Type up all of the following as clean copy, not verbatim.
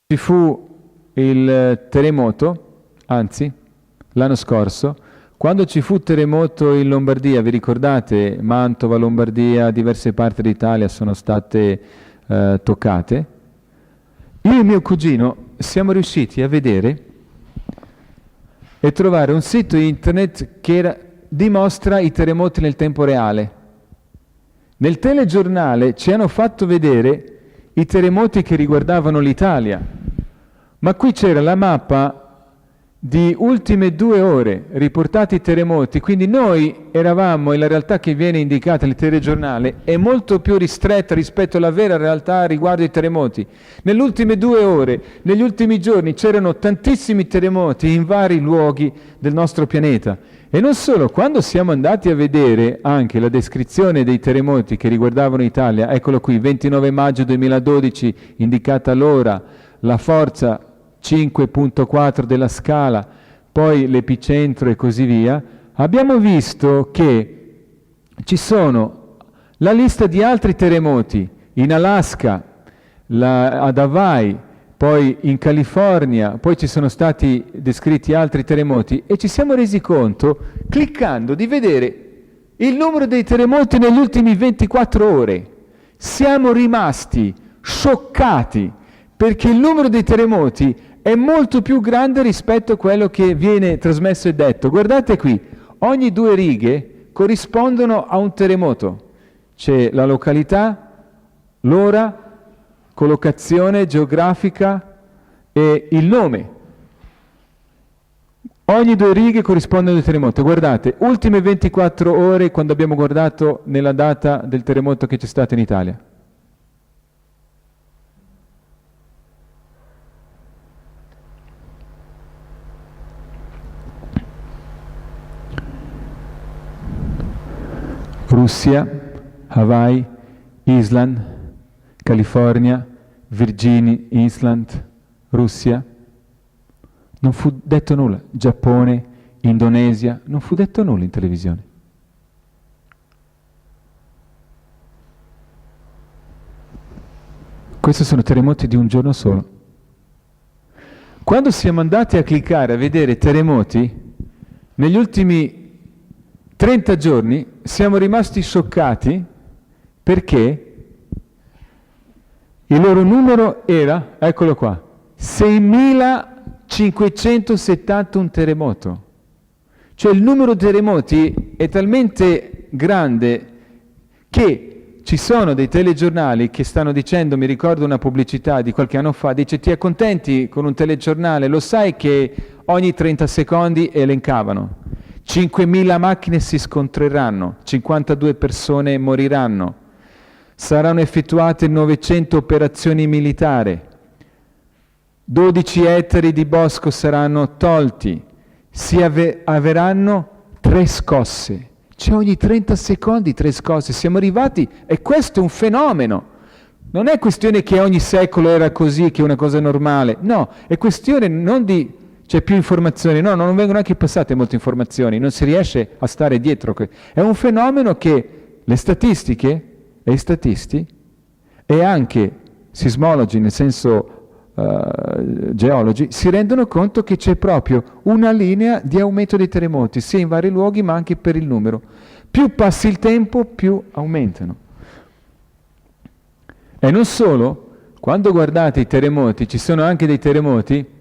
ci fu il terremoto, anzi, l'anno scorso, quando ci fu terremoto in Lombardia, vi ricordate? Mantova, Lombardia, diverse parti d'Italia sono state toccate. Io e mio cugino siamo riusciti a vedere e trovare un sito internet che dimostra i terremoti nel tempo reale. Nel telegiornale ci hanno fatto vedere i terremoti che riguardavano l'Italia, ma qui c'era la mappa di ultime 2 ore riportati terremoti, quindi noi eravamo, e la realtà che viene indicata nel telegiornale è molto più ristretta rispetto alla vera realtà riguardo i terremoti. Nelle ultime 2 ore, negli ultimi giorni c'erano tantissimi terremoti in vari luoghi del nostro pianeta. E non solo, quando siamo andati a vedere anche la descrizione dei terremoti che riguardavano l'Italia, eccolo qui, 29 maggio 2012, indicata l'ora, la forza 5.4 della scala, poi l'epicentro e così via, abbiamo visto che ci sono la lista di altri terremoti in Alaska, ad Hawaii, poi in California, poi ci sono stati descritti altri terremoti e ci siamo resi conto, cliccando, di vedere il numero dei terremoti negli ultimi 24 ore. Siamo rimasti scioccati perché il numero dei terremoti è molto più grande rispetto a quello che viene trasmesso e detto. Guardate qui, ogni 2 righe corrispondono a un terremoto. C'è la località, l'ora, collocazione geografica e il nome. Ogni 2 righe corrispondono a un terremoto. Guardate, ultime 24 ore quando abbiamo guardato nella data del terremoto che c'è stato in Italia. Russia, Hawaii, Island, California, Virginia Island, Russia. Non fu detto nulla. Giappone, Indonesia, non fu detto nulla in televisione. Questi sono terremoti di un giorno solo. Quando siamo andati a cliccare a vedere terremoti, negli ultimi 30 giorni siamo rimasti scioccati perché il loro numero era, eccolo qua, 6.571 terremoto. Cioè il numero di terremoti è talmente grande che ci sono dei telegiornali che stanno dicendo, mi ricordo una pubblicità di qualche anno fa, dice ti accontenti con un telegiornale, lo sai che ogni 30 secondi elencavano. 5.000 macchine si scontreranno, 52 persone moriranno, saranno effettuate 900 operazioni militari, 12 ettari di bosco saranno tolti, si avranno 3 scosse, cioè ogni 30 secondi 3 scosse, siamo arrivati, e questo è un fenomeno, non è questione che ogni secolo era così, che è una cosa normale, no, è questione non di... C'è più informazioni, no, non vengono anche passate molte informazioni, non si riesce a stare dietro. È un fenomeno che le statistiche e i statisti e anche sismologi, nel senso geologi, si rendono conto che c'è proprio una linea di aumento dei terremoti, sia in vari luoghi ma anche per il numero. Più passi il tempo, più aumentano. E non solo, quando guardate i terremoti, ci sono anche dei terremoti.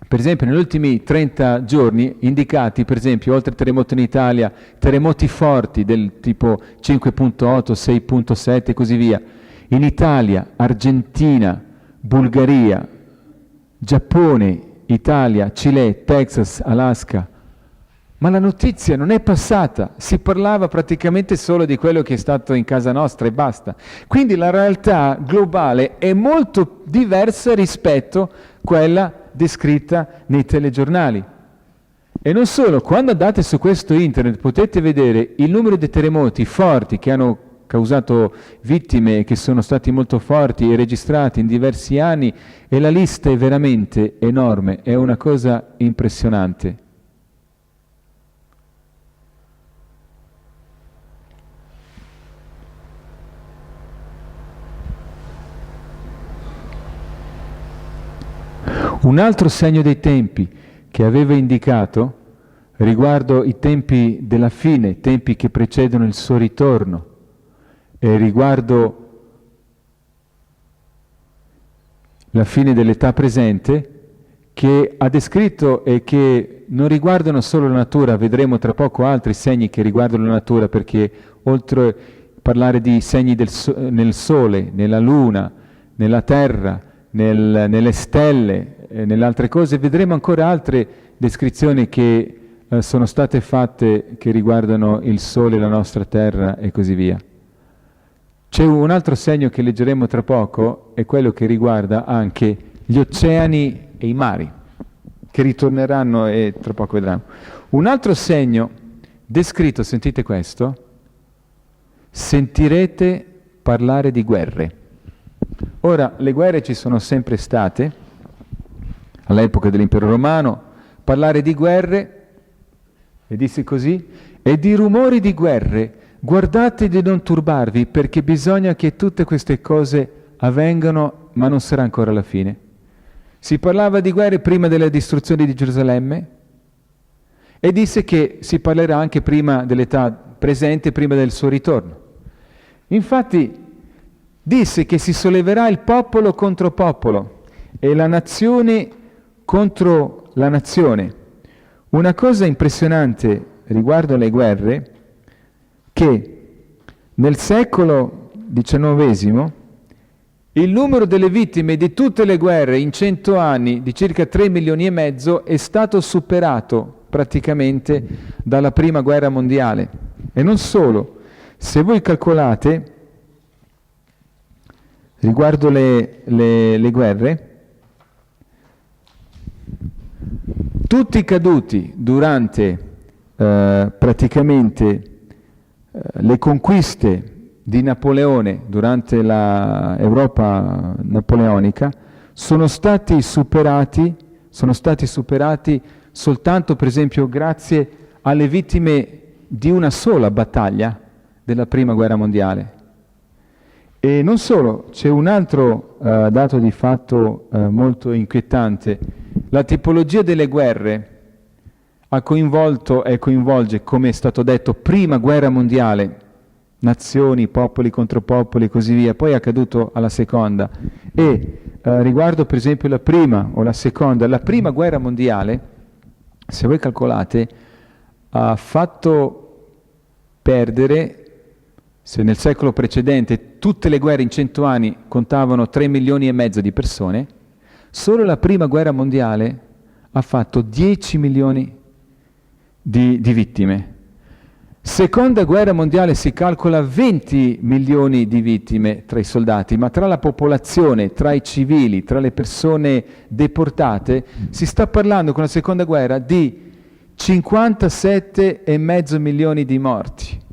Per esempio, negli ultimi 30 giorni indicati, per esempio, oltre al terremoto in Italia, terremoti forti del tipo 5.8, 6.7 e così via, in Italia, Argentina, Bulgaria, Giappone, Italia, Cile, Texas, Alaska. Ma la notizia non è passata, si parlava praticamente solo di quello che è stato in casa nostra e basta. Quindi la realtà globale è molto diversa rispetto a quella descritta nei telegiornali. E non solo, quando andate su questo internet potete vedere il numero di terremoti forti che hanno causato vittime, che sono stati molto forti e registrati in diversi anni, e la lista è veramente enorme, è una cosa impressionante. Un altro segno dei tempi che aveva indicato riguardo i tempi della fine, i tempi che precedono il suo ritorno, e riguardo la fine dell'età presente, che ha descritto e che non riguardano solo la natura, vedremo tra poco altri segni che riguardano la natura, perché oltre a parlare di segni nel sole, nella luna, nella terra, nelle stelle, nelle altre cose, vedremo ancora altre descrizioni che sono state fatte che riguardano il sole, la nostra terra e così via. C'è un altro segno che leggeremo tra poco, è quello che riguarda anche gli oceani e i mari, che ritorneranno e tra poco vedremo. Un altro segno descritto, sentite questo, sentirete parlare di guerre. Ora, le guerre ci sono sempre state, all'epoca dell'impero romano, parlare di guerre, e disse così, e di rumori di guerre, guardate di non turbarvi, perché bisogna che tutte queste cose avvengano, ma non sarà ancora la fine. Si parlava di guerre prima della distruzione di Gerusalemme e disse che si parlerà anche prima dell'età presente, prima del suo ritorno. Infatti disse che si solleverà il popolo contro popolo e la nazione contro la nazione. Una cosa impressionante riguardo alle guerre, che nel secolo XIX il numero delle vittime di tutte le guerre in 100 anni, di circa 3 milioni e mezzo, è stato superato praticamente dalla Prima Guerra Mondiale. E non solo, se voi calcolate, riguardo le guerre, tutti i caduti durante praticamente le conquiste di Napoleone durante l'Europa napoleonica sono stati superati soltanto, per esempio, grazie alle vittime di una sola battaglia della Prima Guerra Mondiale. E non solo, c'è un altro dato di fatto molto inquietante. La tipologia delle guerre ha coinvolto e coinvolge, come è stato detto, Prima Guerra Mondiale, nazioni, popoli contro popoli e così via, poi è accaduto alla seconda. E riguardo per esempio la prima o la seconda, la Prima Guerra Mondiale, se voi calcolate, ha fatto perdere, se nel secolo precedente tutte le guerre in 100 anni contavano 3 milioni e mezzo di persone, solo la Prima Guerra Mondiale ha fatto 10 milioni di vittime. Seconda Guerra Mondiale si calcola 20 milioni di vittime tra i soldati, ma tra la popolazione, tra i civili, tra le persone deportate, si sta parlando con la Seconda Guerra di 57,5 milioni di morti.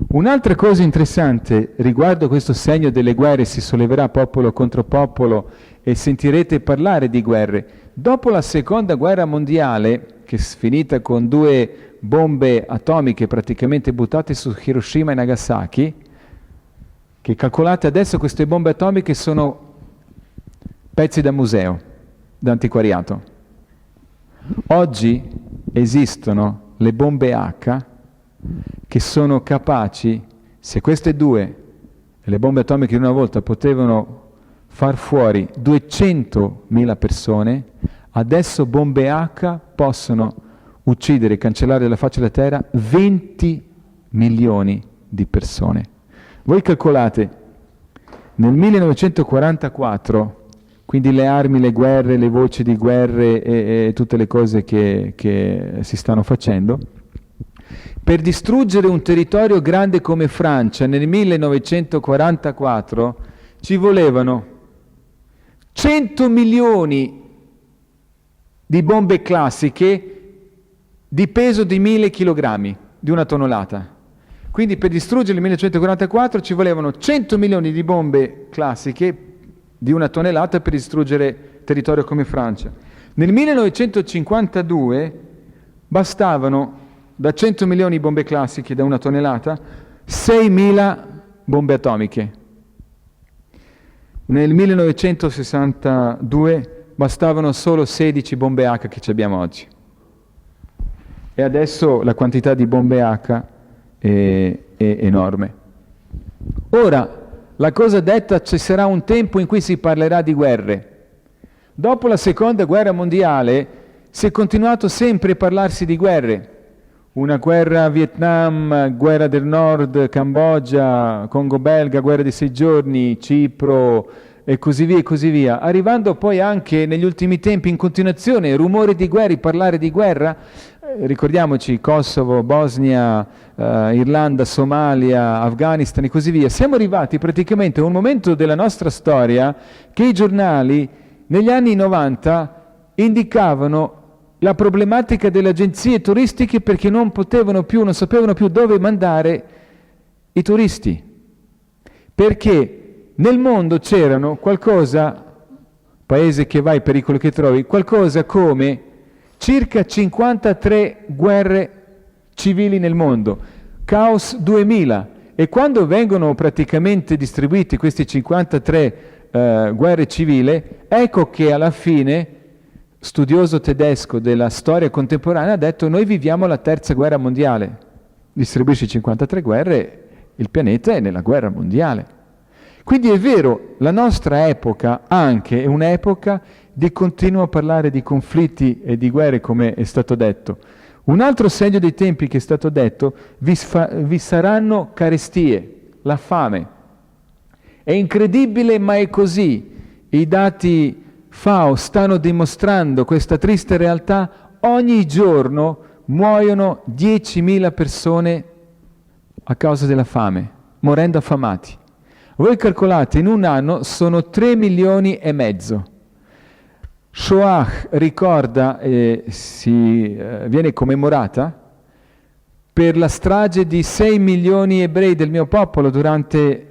Un'altra cosa interessante riguardo questo segno delle guerre, si solleverà popolo contro popolo e sentirete parlare di guerre. Dopo la Seconda Guerra Mondiale, che è finita con 2 bombe atomiche praticamente buttate su Hiroshima e Nagasaki, che calcolate adesso queste bombe atomiche sono pezzi da museo, da antiquariato. Oggi esistono le bombe H che sono capaci, se queste 2, le bombe atomiche di una volta potevano far fuori 200.000 persone, adesso bombe H possono uccidere e cancellare dalla faccia della terra 20 milioni di persone. Voi calcolate, nel 1944, quindi le armi, le guerre, le voci di guerre e tutte le cose che si stanno facendo, per distruggere un territorio grande come Francia nel 1944 ci volevano 100 milioni di bombe classiche di peso di 1000 kg, di una tonnellata. Quindi per distruggere il 1944 ci volevano 100 milioni di bombe classiche di una tonnellata per distruggere territorio come Francia. Nel 1952 bastavano, da 100 milioni di bombe classiche da una tonnellata, 6.000 bombe atomiche. Nel 1962 bastavano solo 16 bombe H che ci abbiamo oggi. E adesso la quantità di bombe H è enorme. Ora, la cosa detta, ci sarà un tempo in cui si parlerà di guerre. Dopo la seconda guerra mondiale si è continuato sempre a parlarsi di guerre. Una guerra a Vietnam, guerra del Nord, Cambogia, Congo belga, guerra di 6 giorni, Cipro e così via, arrivando poi anche negli ultimi tempi in continuazione rumori di guerra, parlare di guerra. Ricordiamoci Kosovo, Bosnia, Irlanda, Somalia, Afghanistan e così via. Siamo arrivati praticamente a un momento della nostra storia che i giornali negli anni 90 indicavano la problematica delle agenzie turistiche perché non sapevano più dove mandare i turisti. Perché nel mondo c'erano paese che vai, pericolo che trovi, qualcosa come circa 53 guerre civili nel mondo, Caos 2000, e quando vengono praticamente distribuiti questi 53 guerre civili, ecco che alla fine, studioso tedesco della storia contemporanea, ha detto: noi viviamo la terza guerra mondiale, distribuisci 53 guerre, il pianeta è nella guerra mondiale. Quindi è vero, la nostra epoca anche è un'epoca di continuo parlare di conflitti e di guerre, come è stato detto. Un altro segno dei tempi che è stato detto: vi saranno carestie, la fame. È incredibile, ma è così. I dati FAO stanno dimostrando questa triste realtà. Ogni giorno muoiono 10.000 persone a causa della fame, morendo affamati. Voi calcolate, in un anno sono 3,5 milioni. Shoah ricorda, viene commemorata per la strage di 6 milioni ebrei del mio popolo durante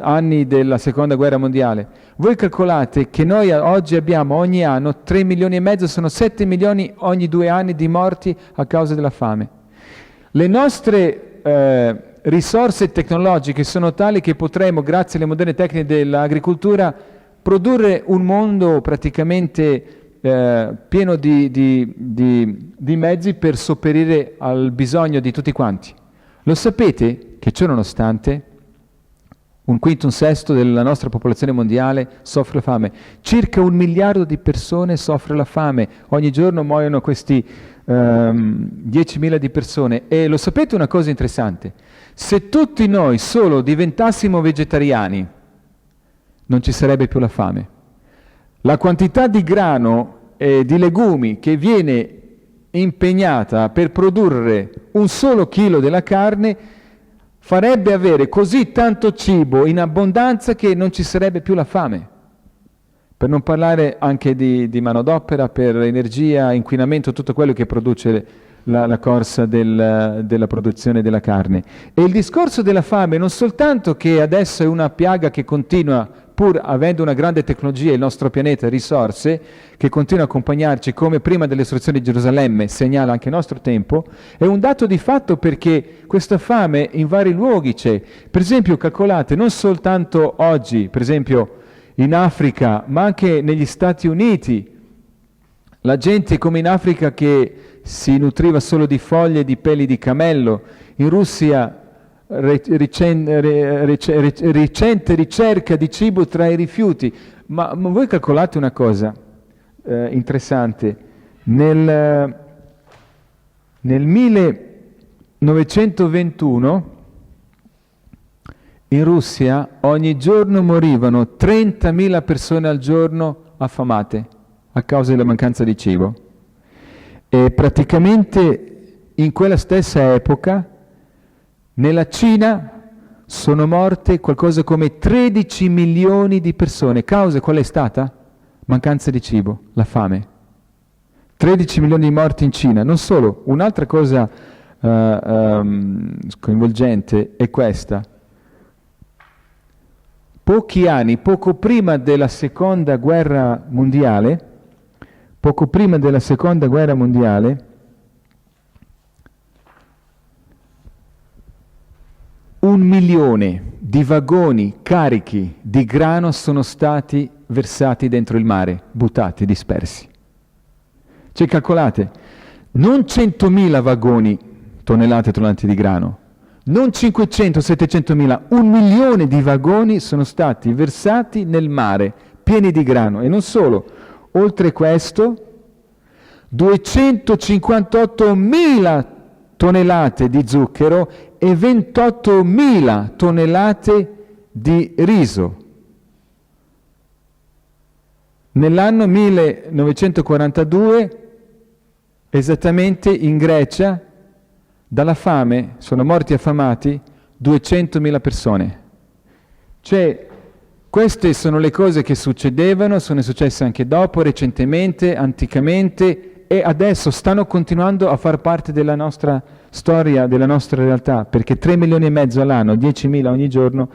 anni della seconda guerra mondiale. Voi calcolate che noi oggi abbiamo ogni anno 3,5 milioni, sono 7 milioni ogni 2 anni di morti a causa della fame. Le nostre risorse tecnologiche sono tali che potremo, grazie alle moderne tecniche dell'agricoltura, produrre un mondo praticamente pieno di mezzi per sopperire al bisogno di tutti quanti. Lo sapete che ciò nonostante un quinto, un sesto della nostra popolazione mondiale soffre la fame. Circa 1 miliardo di persone soffre la fame. Ogni giorno muoiono questi 10.000 di persone. E lo sapete una cosa interessante? Se tutti noi solo diventassimo vegetariani, non ci sarebbe più la fame. La quantità di grano e di legumi che viene impegnata per produrre un solo chilo della carne farebbe avere così tanto cibo in abbondanza che non ci sarebbe più la fame. Per non parlare anche di manodopera, per energia, inquinamento, tutto quello che produce la corsa della produzione della carne. E il discorso della fame non soltanto che adesso è una piaga che continua, pur avendo una grande tecnologia, il nostro pianeta, risorse, che continua a accompagnarci come prima dell'istruzione di Gerusalemme, segnala anche il nostro tempo, è un dato di fatto perché questa fame in vari luoghi c'è. Per esempio, calcolate, non soltanto oggi, per esempio in Africa, ma anche negli Stati Uniti, la gente come in Africa che si nutriva solo di foglie e di peli di cammello, in Russia recente ricerca di cibo tra i rifiuti. Ma voi calcolate una cosa interessante, nel 1921 in Russia ogni giorno morivano 30.000 persone al giorno affamate a causa della mancanza di cibo. E praticamente in quella stessa epoca nella Cina sono morte qualcosa come 13 milioni di persone. Causa qual è stata? Mancanza di cibo, la fame. 13 milioni di morti in Cina. Non solo, un'altra cosa coinvolgente è questa. Poco prima della seconda guerra mondiale, 1 milione di vagoni carichi di grano sono stati versati dentro il mare, buttati, dispersi. Cioè calcolate, non 100.000 vagoni, tonnellate di grano, non 500-700.000, 1 milione di vagoni sono stati versati nel mare, pieni di grano. E non solo, oltre questo, 258.000 tonnellate di zucchero e 28.000 tonnellate di riso. Nell'anno 1942, esattamente in Grecia, dalla fame sono morti affamati 200.000 persone. Cioè, queste sono le cose che succedevano, sono successe anche dopo, recentemente, anticamente, e adesso stanno continuando a far parte della nostra storia, della nostra realtà, perché 3 milioni e mezzo all'anno, 10.000 ogni giorno,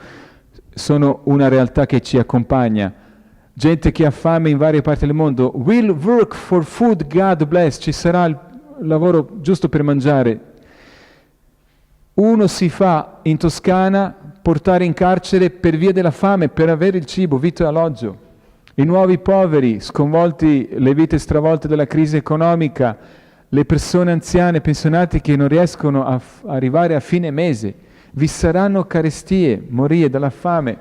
sono una realtà che ci accompagna. Gente che ha fame in varie parti del mondo. Will work for food, God bless. Ci sarà il lavoro giusto per mangiare. Uno si fa in Toscana portare in carcere per via della fame, per avere il cibo, vitto e alloggio. I nuovi poveri, sconvolti, le vite stravolte dalla crisi economica, le persone anziane, pensionati che non riescono a arrivare a fine mese. Vi saranno carestie, morire dalla fame.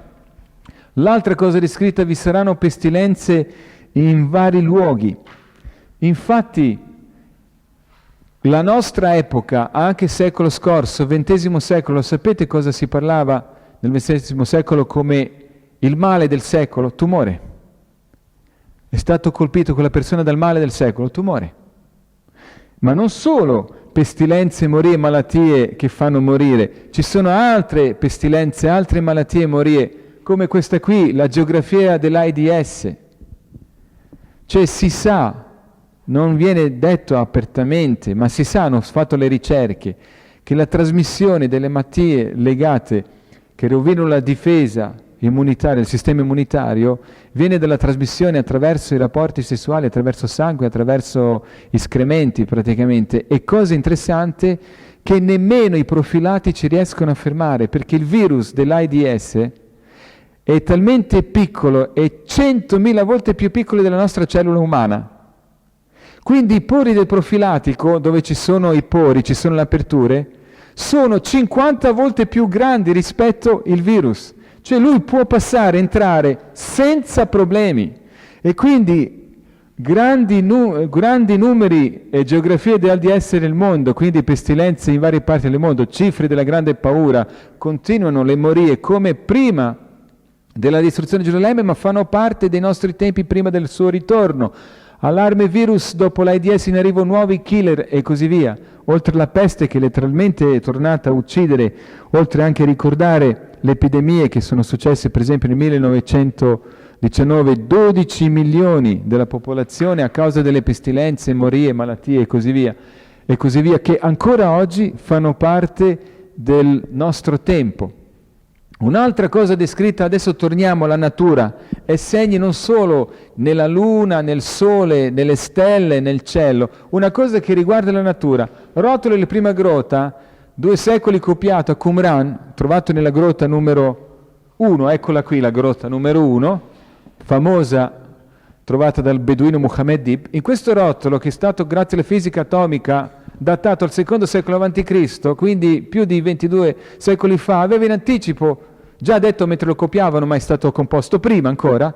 L'altra cosa descritta, vi saranno pestilenze in vari luoghi. Infatti, la nostra epoca, anche secolo scorso, XX secolo, sapete cosa si parlava nel XX secolo come il male del secolo? Tumore. È stato colpito quella persona dal male del secolo, tumore. Ma non solo pestilenze, morie, malattie che fanno morire, ci sono altre pestilenze, altre malattie e morie, come questa qui, la geografia dell'AIDS. Cioè si sa, non viene detto apertamente, ma si sa, hanno fatto le ricerche, che la trasmissione delle malattie legate, che rovinano la difesa immunitaria, il sistema immunitario, viene dalla trasmissione attraverso i rapporti sessuali, attraverso sangue, attraverso escrementi praticamente. E cosa interessante, che nemmeno i profilatici riescono a fermare, perché il virus dell'AIDS è talmente piccolo, è 100.000 volte più piccolo della nostra cellula umana. Quindi i pori del profilatico, dove ci sono i pori, ci sono le aperture, sono 50 volte più grandi rispetto al virus. Cioè lui può passare, entrare senza problemi. E quindi grandi numeri e geografie dell'AIDS nel mondo, quindi pestilenze in varie parti del mondo, cifre della grande paura, continuano le morie come prima della distruzione di Gerusalemme, ma fanno parte dei nostri tempi prima del suo ritorno. Allarme virus, dopo l'AIDS in arrivo nuovi killer e così via. Oltre alla peste che letteralmente è tornata a uccidere, oltre anche a ricordare le epidemie che sono successe per esempio nel 1919, 12 milioni della popolazione a causa delle pestilenze, morie, malattie e così via, che ancora oggi fanno parte del nostro tempo. Un'altra cosa descritta, adesso torniamo alla natura, è segni non solo nella luna, nel sole, nelle stelle, nel cielo, una cosa che riguarda la natura. Rotolo della prima grotta, 2 secoli copiato a Qumran, trovato nella grotta numero 1, eccola qui la grotta numero 1, famosa, trovata dal beduino Muhammad Dib. In questo rotolo, che è stato grazie alla fisica atomica datato al secondo secolo a.C., quindi più di 22 secoli fa, aveva in anticipo già detto mentre lo copiavano, ma è stato composto prima ancora,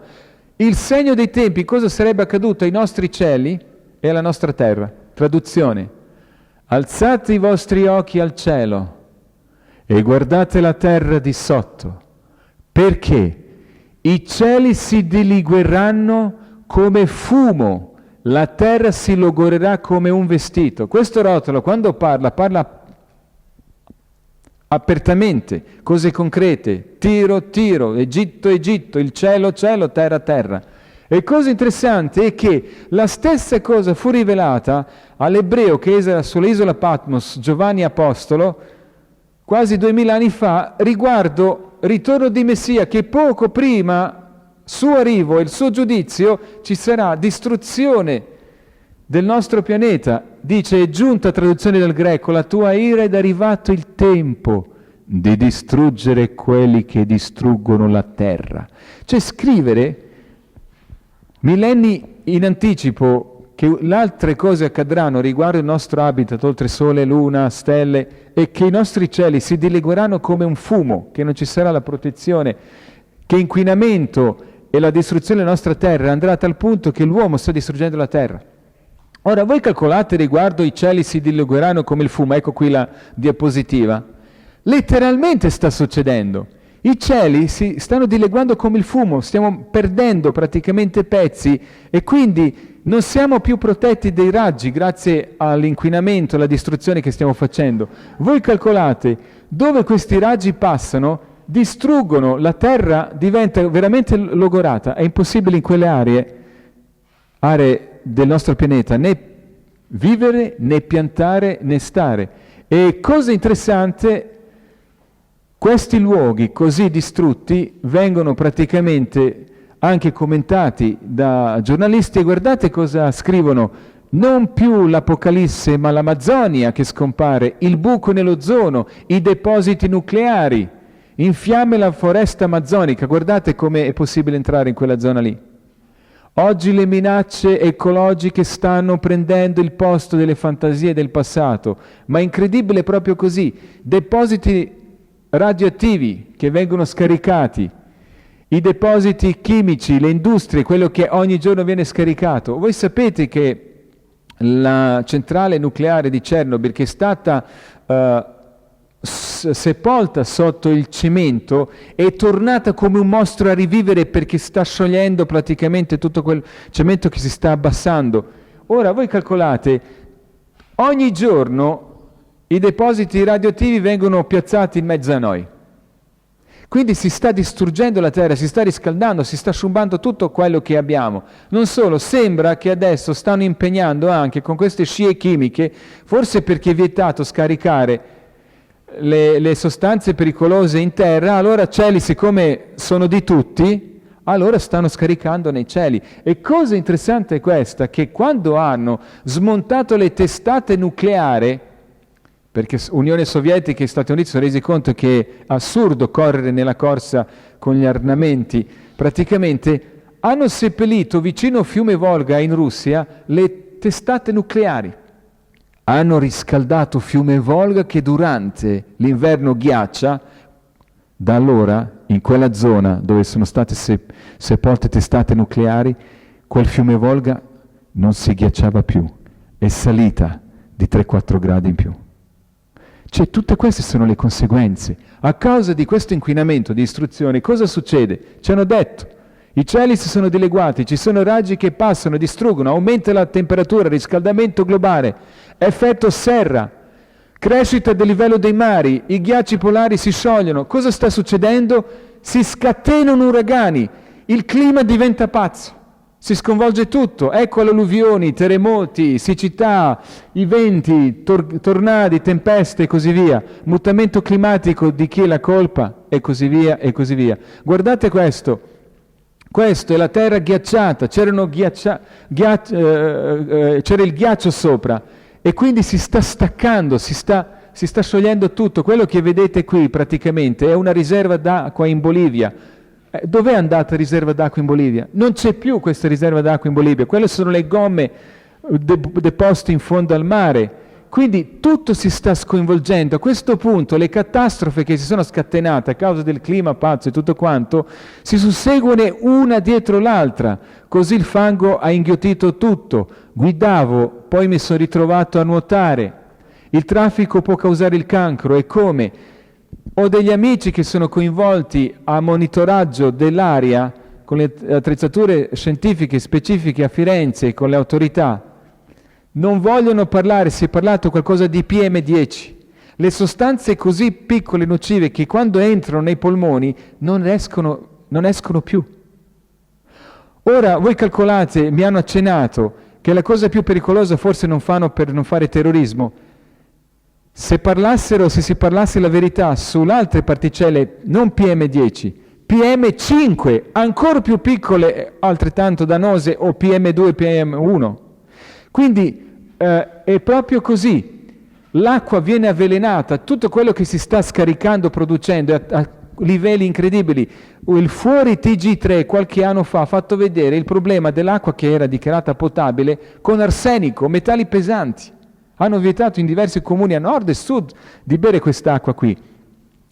il segno dei tempi, cosa sarebbe accaduto ai nostri cieli e alla nostra terra. Traduzione: alzate i vostri occhi al cielo e guardate la terra di sotto, perché i cieli si dilegueranno come fumo, la terra si logorerà come un vestito. Questo rotolo, quando parla apertamente, cose concrete, Tiro, Egitto, il cielo, terra, terra. E cosa interessante è che la stessa cosa fu rivelata all'ebreo che era sull'isola Patmos, Giovanni Apostolo, quasi 2000 anni fa, riguardo ritorno di Messia, che poco prima suo arrivo e il suo giudizio ci sarà distruzione del nostro pianeta. Dice, è giunta, traduzione dal greco, la tua ira, ed è arrivato il tempo di distruggere quelli che distruggono la terra. Cioè scrivere millenni in anticipo che le altre cose accadranno riguardo il nostro habitat, oltre sole, luna, stelle, e che i nostri cieli si dilegueranno come un fumo, che non ci sarà la protezione, che inquinamento e la distruzione della nostra terra andrà a tal punto che l'uomo sta distruggendo la terra. Ora, voi calcolate riguardo i cieli si dilegueranno come il fumo, ecco qui la diapositiva, letteralmente sta succedendo. I cieli si stanno dileguando come il fumo, stiamo perdendo praticamente pezzi e quindi non siamo più protetti dai raggi grazie all'inquinamento, alla distruzione che stiamo facendo. Voi calcolate, dove questi raggi passano, distruggono, la terra diventa veramente logorata, è impossibile in quelle aree del nostro pianeta né vivere, né piantare, né stare. E cosa interessante, questi luoghi così distrutti vengono praticamente anche commentati da giornalisti e guardate cosa scrivono: non più l'Apocalisse ma l'Amazzonia che scompare, il buco nell'ozono, i depositi nucleari, in fiamme la foresta amazzonica, guardate come è possibile entrare in quella zona lì. Oggi le minacce ecologiche stanno prendendo il posto delle fantasie del passato, ma è incredibile proprio così, depositi radioattivi che vengono scaricati, i depositi chimici, le industrie, quello che ogni giorno viene scaricato. Voi sapete che la centrale nucleare di Chernobyl, che è stata sepolta sotto il cemento, è tornata come un mostro a rivivere perché sta sciogliendo praticamente tutto quel cemento che si sta abbassando. Ora voi calcolate, ogni giorno i depositi radioattivi vengono piazzati in mezzo a noi. Quindi si sta distruggendo la terra, si sta riscaldando, si sta sciubando tutto quello che abbiamo. Non solo, sembra che adesso stanno impegnando anche con queste scie chimiche, forse perché è vietato scaricare le sostanze pericolose in terra, allora cieli, siccome sono di tutti, allora stanno scaricando nei cieli. E cosa interessante è questa, che quando hanno smontato le testate nucleari, perché Unione Sovietica e Stati Uniti si sono resi conto che è assurdo correre nella corsa con gli armamenti, praticamente hanno seppellito vicino al fiume Volga in Russia le testate nucleari. Hanno riscaldato fiume Volga che durante l'inverno ghiaccia. Da allora, in quella zona dove sono state sepolte testate nucleari, quel fiume Volga non si ghiacciava più, è salita di 3-4 gradi in più. Cioè, tutte queste sono le conseguenze. A causa di questo inquinamento, di distruzione, cosa succede? Ci hanno detto, i cieli si sono dileguati, ci sono raggi che passano, distruggono, aumenta la temperatura, riscaldamento globale, effetto serra, crescita del livello dei mari, i ghiacci polari si sciogliono. Cosa sta succedendo? Si scatenano uragani, il clima diventa pazzo. Si sconvolge tutto, ecco le alluvioni, terremoti, siccità, i venti, tornadi, tempeste e così via, mutamento climatico, di chi è la colpa e così via e così via. Guardate questo è la terra ghiacciata, c'era il ghiaccio sopra e quindi si sta staccando, si sta sciogliendo tutto. Quello che vedete qui praticamente è una riserva d'acqua in Bolivia. Dov'è andata la riserva d'acqua in Bolivia? Non c'è più questa riserva d'acqua in Bolivia, quelle sono le gomme deposte in fondo al mare. Quindi tutto si sta sconvolgendo. A questo punto le catastrofi che si sono scatenate a causa del clima pazzo e tutto quanto si susseguono una dietro l'altra, così il fango ha inghiottito tutto. Guidavo, poi mi sono ritrovato a nuotare. Il traffico può causare il cancro, e come? Ho degli amici che sono coinvolti a monitoraggio dell'aria con le attrezzature scientifiche specifiche a Firenze con le autorità. Non vogliono parlare, si è parlato qualcosa di PM10. Le sostanze così piccole e nocive che quando entrano nei polmoni non escono più. Ora voi calcolate, mi hanno accennato che la cosa più pericolosa forse non fanno per non fare terrorismo. Se si parlasse la verità sulle altre particelle, non PM10, PM5, ancora più piccole, altrettanto dannose, o PM2, PM1. Quindi è proprio così. L'acqua viene avvelenata, tutto quello che si sta scaricando, producendo, livelli incredibili. Il fuori TG3 qualche anno fa ha fatto vedere il problema dell'acqua che era dichiarata potabile con arsenico, metalli pesanti. Hanno vietato in diversi comuni a nord e sud di bere quest'acqua qui.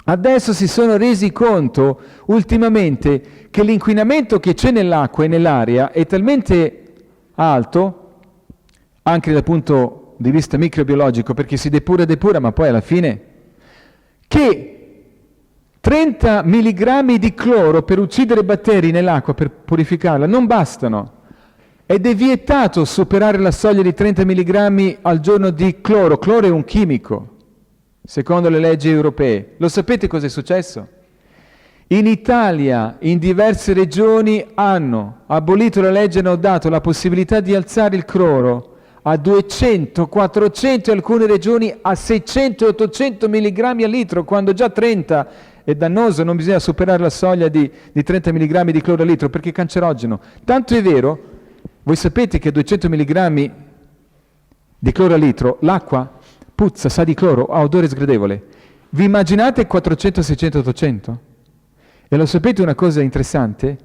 Adesso si sono resi conto ultimamente che l'inquinamento che c'è nell'acqua e nell'aria è talmente alto, anche dal punto di vista microbiologico, perché si depura, ma poi alla fine, che 30 mg di cloro per uccidere batteri nell'acqua, per purificarla, non bastano. Ed è vietato superare la soglia di 30 mg al giorno di cloro. Cloro è un chimico, secondo le leggi europee. Lo sapete cosa è successo? In Italia, in diverse regioni, hanno abolito la legge e hanno dato la possibilità di alzare il cloro a 200, 400 e alcune regioni a 600 e 800 mg al litro, quando già 30 è dannoso, non bisogna superare la soglia di 30 mg di cloro al litro perché è cancerogeno. Tanto è vero, voi sapete che a 200 mg di cloro al litro l'acqua puzza, sa di cloro, ha odore sgradevole. Vi immaginate 400, 600, 800? E lo sapete una cosa interessante?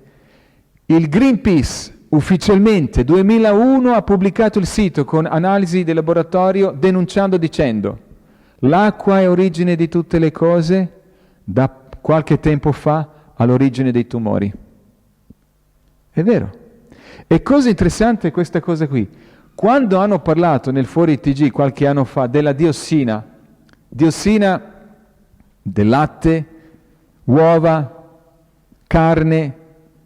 Il Greenpeace ufficialmente 2001 ha pubblicato il sito con analisi del laboratorio denunciando dicendo: l'acqua è origine di tutte le cose, da qualche tempo fa all'origine dei tumori. È vero. E cosa interessante è questa cosa qui. Quando hanno parlato nel Fuori TG qualche anno fa della diossina del latte, uova, carne,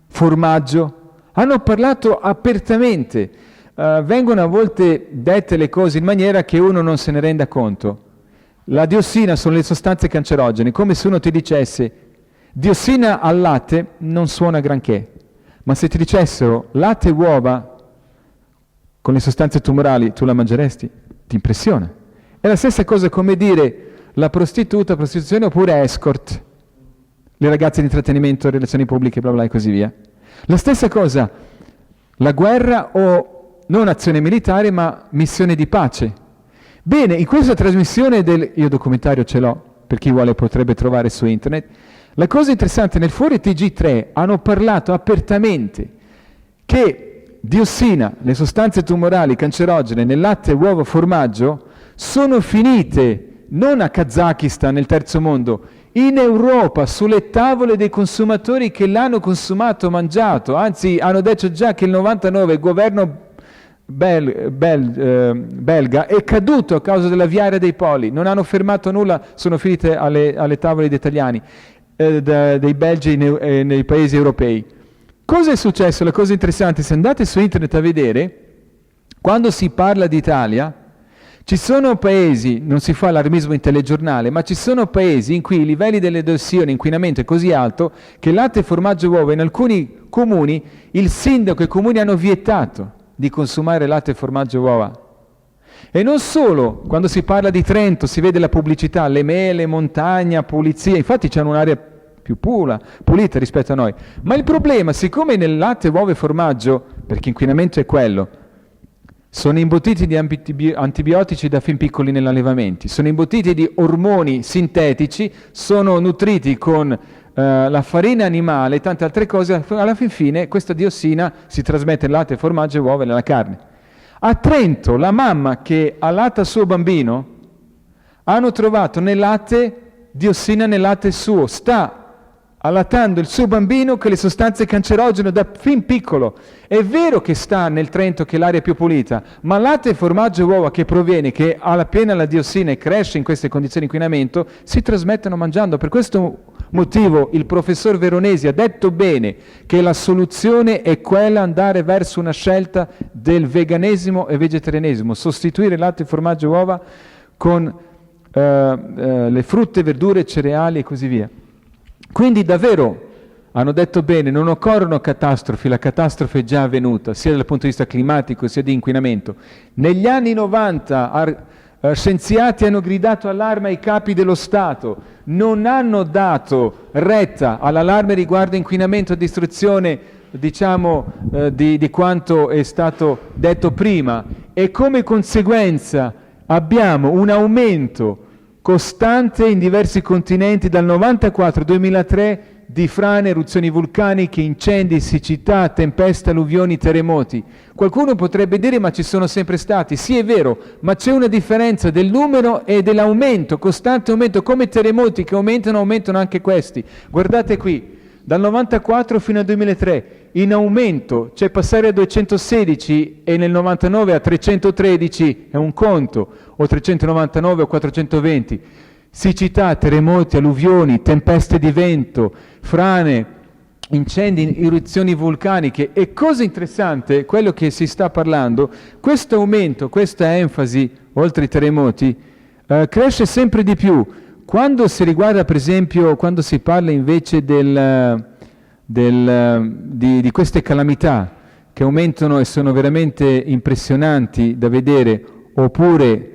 formaggio, hanno parlato apertamente. Vengono a volte dette le cose in maniera che uno non se ne renda conto. La diossina sono le sostanze cancerogene, come se uno ti dicesse diossina al latte non suona granché, ma se ti dicessero latte e uova con le sostanze tumorali tu la mangeresti? Ti impressiona. È la stessa cosa come dire la prostituzione oppure escort, le ragazze di intrattenimento, relazioni pubbliche, bla bla e così via. La stessa cosa, la guerra o non azione militare ma missione di pace. Bene, in questa trasmissione io documentario ce l'ho, per chi vuole potrebbe trovare su internet, la cosa interessante nel Fuori TG3 hanno parlato apertamente che diossina, le sostanze tumorali cancerogene nel latte, uovo, formaggio sono finite non a Kazakistan, nel terzo mondo, in Europa, sulle tavole dei consumatori che l'hanno consumato, mangiato. Anzi, hanno detto già che il 99 il governo belga è caduto a causa della Viaria dei Poli. Non hanno fermato nulla, sono finite alle tavole degli italiani, dei belgi nei paesi europei. Cosa è successo? La cosa interessante, se andate su internet a vedere, quando si parla d'Italia, ci sono paesi, non si fa allarmismo in telegiornale, ma ci sono paesi in cui i livelli delle diossine, inquinamento è così alto che latte, formaggio e uova in alcuni comuni, il sindaco e i comuni hanno vietato di consumare latte, formaggio e uova. E non solo, quando si parla di Trento si vede la pubblicità, le mele, montagna, pulizia, infatti c'hanno un'area più pulita rispetto a noi. Ma il problema, siccome nel latte, uova e formaggio, perché inquinamento è quello, sono imbottiti di antibiotici da fin piccoli negli allevamenti, sono imbottiti di ormoni sintetici, sono nutriti con la farina animale e tante altre cose, alla fin fine questa diossina si trasmette nel latte, formaggio e uova e nella carne. A Trento la mamma che allatta il suo bambino hanno trovato nel latte diossina nel latte suo, sta allattando il suo bambino con le sostanze cancerogene da fin piccolo. È vero che sta nel Trento che è l'aria più pulita, ma latte, formaggio e uova che proviene, che appena la diossina e cresce in queste condizioni di inquinamento, si trasmettono mangiando. Per questo motivo il professor Veronesi ha detto bene che la soluzione è quella andare verso una scelta del veganesimo e vegetarianesimo, sostituire latte, formaggio e uova con le frutte, verdure, cereali e così via. Quindi davvero hanno detto bene, non occorrono catastrofi, la catastrofe è già avvenuta, sia dal punto di vista climatico sia di inquinamento. Negli anni 90 scienziati hanno gridato allarme ai capi dello Stato, non hanno dato retta all'allarme riguardo inquinamento e distruzione, diciamo, di quanto è stato detto prima, e come conseguenza abbiamo un aumento costante in diversi continenti dal 94 al 2003 di frane, eruzioni vulcaniche, incendi, siccità, tempeste, alluvioni, terremoti. Qualcuno potrebbe dire ma ci sono sempre stati. Sì, è vero, ma c'è una differenza del numero e dell'aumento, costante aumento, come i terremoti che aumentano anche questi. Guardate qui, dal 94 fino al 2003, in aumento, cioè passare a 216 e nel 99 a 313 è un conto, o 399 o 420. Siccità, terremoti, alluvioni, tempeste di vento, frane, incendi, eruzioni vulcaniche. E cosa interessante, quello che si sta parlando, questo aumento, questa enfasi, oltre ai terremoti, cresce sempre di più. Quando si riguarda, per esempio, quando si parla invece di queste calamità che aumentano e sono veramente impressionanti da vedere, oppure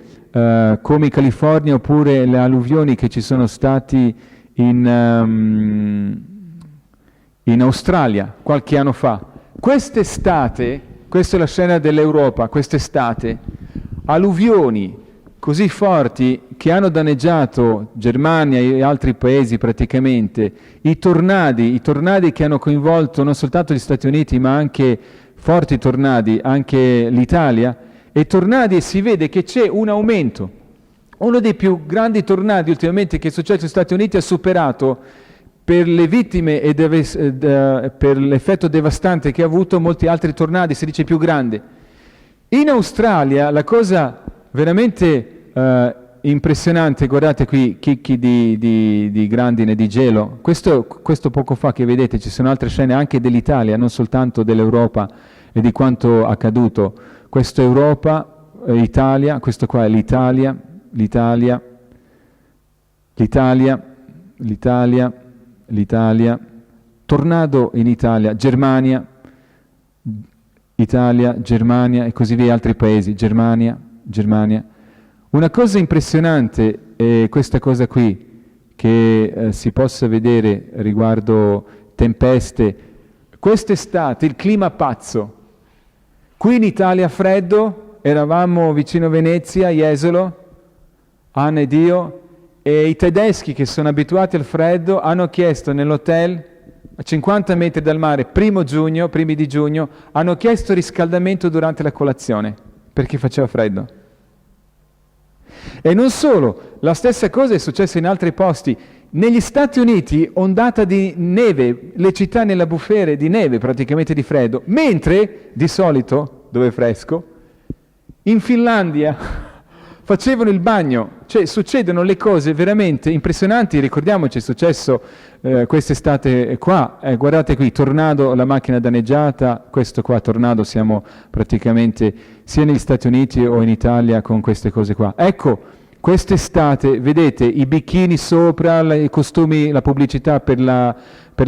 come in California, oppure le alluvioni che ci sono stati in Australia qualche anno fa. Quest'estate, questa è la scena dell'Europa, quest'estate, alluvioni così forti che hanno danneggiato Germania e altri paesi praticamente, i tornadi che hanno coinvolto non soltanto gli Stati Uniti ma anche forti tornadi, anche l'Italia, e tornadi, e si vede che c'è un aumento. Uno dei più grandi tornadi ultimamente che è successo negli Stati Uniti ha superato per le vittime e per l'effetto devastante che ha avuto molti altri tornadi, si dice più grande. In Australia la cosa veramente impressionante, guardate qui, chicchi di grandine, di gelo. Questo poco fa che vedete, ci sono altre scene anche dell'Italia, non soltanto dell'Europa e di quanto accaduto. Questo è Europa, Italia, questo qua è l'Italia, tornado in Italia, Germania, Italia, Germania e così via, altri paesi, Germania. Una cosa impressionante è questa cosa qui, che si possa vedere riguardo tempeste. Quest'estate il clima pazzo. Qui in Italia freddo, eravamo vicino a Venezia, Jesolo, Anna ed io, e i tedeschi che sono abituati al freddo hanno chiesto nell'hotel, a 50 metri dal mare, primi di giugno, hanno chiesto riscaldamento durante la colazione, perché faceva freddo. E non solo, la stessa cosa è successa in altri posti. Negli Stati Uniti, ondata di neve, le città nella bufera di neve, praticamente di freddo, mentre, di solito, dove è fresco, in Finlandia facevano il bagno. Cioè, succedono le cose veramente impressionanti. Ricordiamoci, è successo quest'estate qua, guardate qui, tornado, la macchina danneggiata, questo qua, tornado, siamo praticamente sia negli Stati Uniti o in Italia con queste cose qua. Ecco, quest'estate, vedete, i bikini sopra, i costumi, la pubblicità per la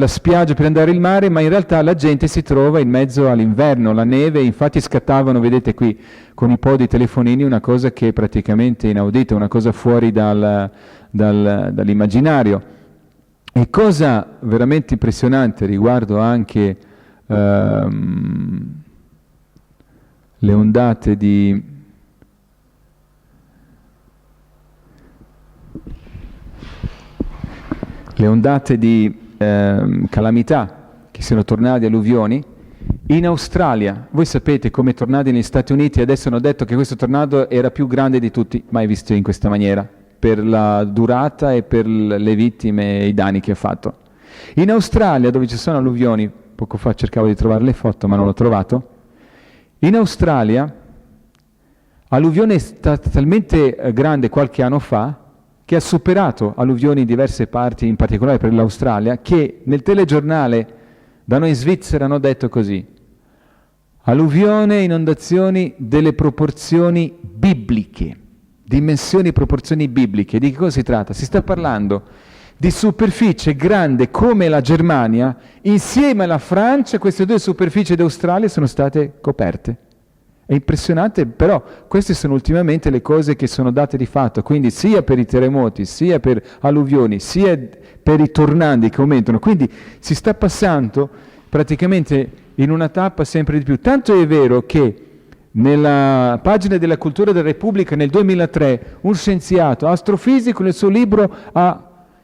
spiaggia, per andare al mare, ma in realtà la gente si trova in mezzo all'inverno, la neve, infatti scattavano, vedete qui, con un po' di telefonini, una cosa che è praticamente inaudita, una cosa fuori dall'immaginario. E cosa veramente impressionante riguardo anche le ondate di... calamità, che sono tornadi, alluvioni, in Australia. Voi sapete come tornadi negli Stati Uniti, adesso hanno detto che questo tornado era più grande di tutti mai visti in questa maniera, per la durata e per le vittime e i danni che ha fatto. In Australia, dove ci sono alluvioni, poco fa cercavo di trovare le foto ma non l'ho trovato, in Australia alluvione è stata talmente grande qualche anno fa che ha superato alluvioni in diverse parti, in particolare per l'Australia, che nel telegiornale da noi in Svizzera hanno detto così: alluvione, inondazioni delle proporzioni bibliche, dimensioni e proporzioni bibliche. Di che cosa si tratta? Si sta parlando di superficie grande come la Germania, insieme alla Francia, queste due superfici d'Australia sono state coperte. È impressionante, però queste sono ultimamente le cose che sono date di fatto, quindi sia per i terremoti, sia per alluvioni, sia per i tornadi che aumentano. Quindi si sta passando praticamente in una tappa sempre di più. Tanto è vero che Nella pagina della Cultura della Repubblica nel 2003 un scienziato astrofisico nel suo libro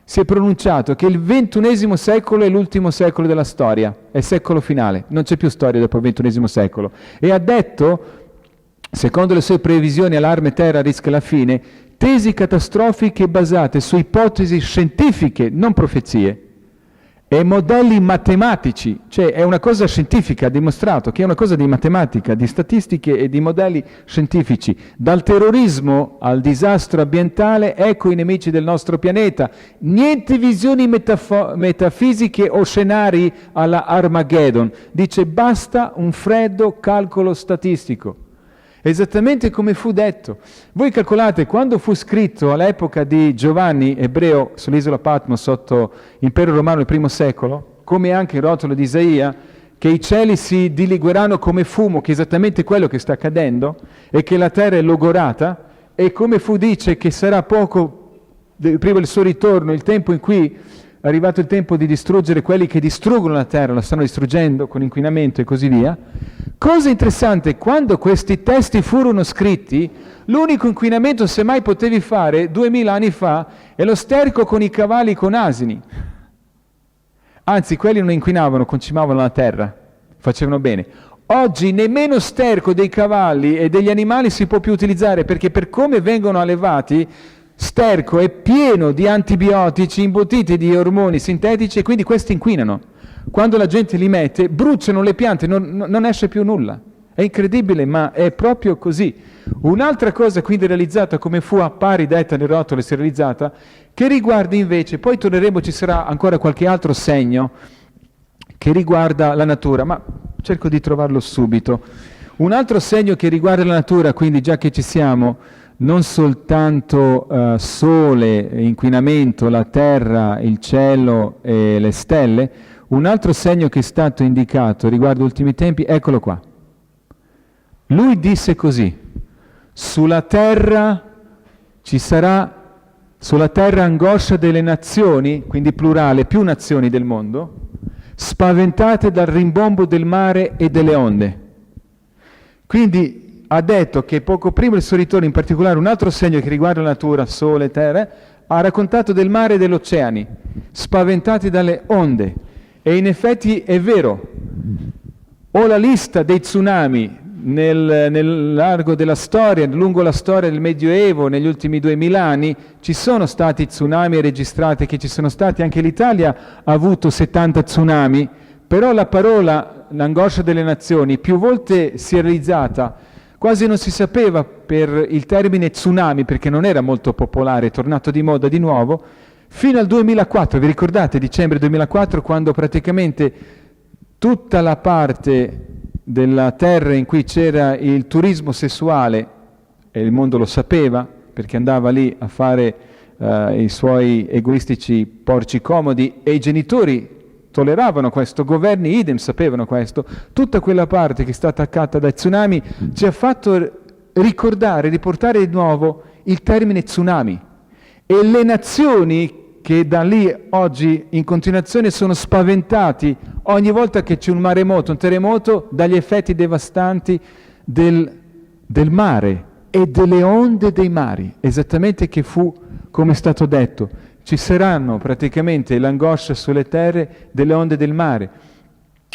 si è pronunciato che il XXI secolo è l'ultimo secolo della storia, è il secolo finale, non c'è più storia dopo il XXI secolo. E ha detto, secondo le sue previsioni allarme terra rischia la fine, tesi catastrofiche basate su ipotesi scientifiche, non profezie, e modelli matematici, cioè è una cosa scientifica, ha dimostrato che è una cosa di matematica, di statistiche e di modelli scientifici. Dal terrorismo al disastro ambientale, ecco i nemici del nostro pianeta. Niente visioni metafisiche o scenari alla Armageddon. Dice basta un freddo calcolo statistico. Esattamente come fu detto. Voi calcolate, quando fu scritto all'epoca di Giovanni, ebreo, sull'isola Patmos sotto Impero Romano nel I secolo, come anche il rotolo di Isaia, che i cieli si diligueranno come fumo, che è esattamente quello che sta accadendo, e che la terra è logorata, e come fu dice che sarà poco, prima del suo ritorno, il tempo in cui è arrivato il tempo di distruggere quelli che distruggono la terra, la stanno distruggendo con inquinamento e così via. Cosa interessante, quando questi testi furono scritti, l'unico inquinamento se mai potevi fare 2000 anni fa è lo sterco con i cavalli con asini. Anzi, quelli non inquinavano, concimavano la terra, facevano bene. Oggi nemmeno sterco dei cavalli e degli animali si può più utilizzare, perché per come vengono allevati, sterco è pieno di antibiotici imbottiti di ormoni sintetici e quindi questi inquinano. Quando la gente li mette, bruciano le piante, non esce più nulla. È incredibile, ma è proprio così. Un'altra cosa quindi realizzata, come fu a pari detta nel rotolo, si è realizzata, che riguarda invece, poi torneremo, ci sarà ancora qualche altro segno che riguarda la natura, ma cerco di trovarlo subito. Un altro segno che riguarda la natura, quindi già che ci siamo, non soltanto sole, inquinamento, la terra, il cielo e le stelle. Un altro segno che è stato indicato riguardo ultimi tempi, eccolo qua. Lui disse così: sulla terra ci sarà, sulla terra angoscia delle nazioni, quindi plurale, più nazioni del mondo, spaventate dal rimbombo del mare e delle onde. Quindi ha detto che poco prima del suo ritorno, in particolare un altro segno che riguarda la natura, sole, terra, ha raccontato del mare e degli oceani, spaventati dalle onde. E in effetti è vero. Ho la lista dei tsunami nel largo della storia, lungo la storia del Medioevo, negli ultimi 2000 anni, ci sono stati tsunami registrati, che ci sono stati, anche l'Italia ha avuto 70 tsunami, però la parola, l'angoscia delle nazioni, più volte si è realizzata, quasi non si sapeva per il termine tsunami, perché non era molto popolare, è tornato di moda di nuovo, fino al 2004, vi ricordate, dicembre 2004, quando praticamente tutta la parte della terra in cui c'era il turismo sessuale, e il mondo lo sapeva, perché andava lì a fare i suoi egoistici porci comodi, e i genitori tolleravano questo, governi idem sapevano questo, tutta quella parte che è stata attaccata dai tsunami ci ha fatto ricordare, riportare di nuovo il termine tsunami. E le nazioni che da lì oggi in continuazione sono spaventati ogni volta che c'è un maremoto, un terremoto, dagli effetti devastanti del mare e delle onde dei mari, esattamente che fu come è stato detto. Ci saranno praticamente l'angoscia sulle terre delle onde del mare.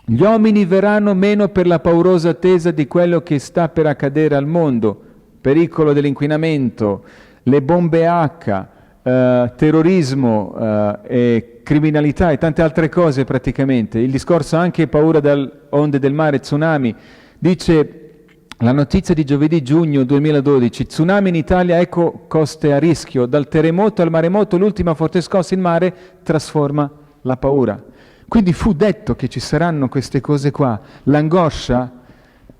Gli uomini verranno meno per la paurosa attesa di quello che sta per accadere al mondo, pericolo dell'inquinamento, le bombe H, terrorismo e criminalità e tante altre cose praticamente. Il discorso anche paura dalle onde del mare, tsunami. Dice la notizia di giovedì giugno 2012, tsunami in Italia, ecco coste a rischio, dal terremoto al maremoto, l'ultima forte scossa in mare trasforma la paura. Quindi fu detto che ci saranno queste cose qua, l'angoscia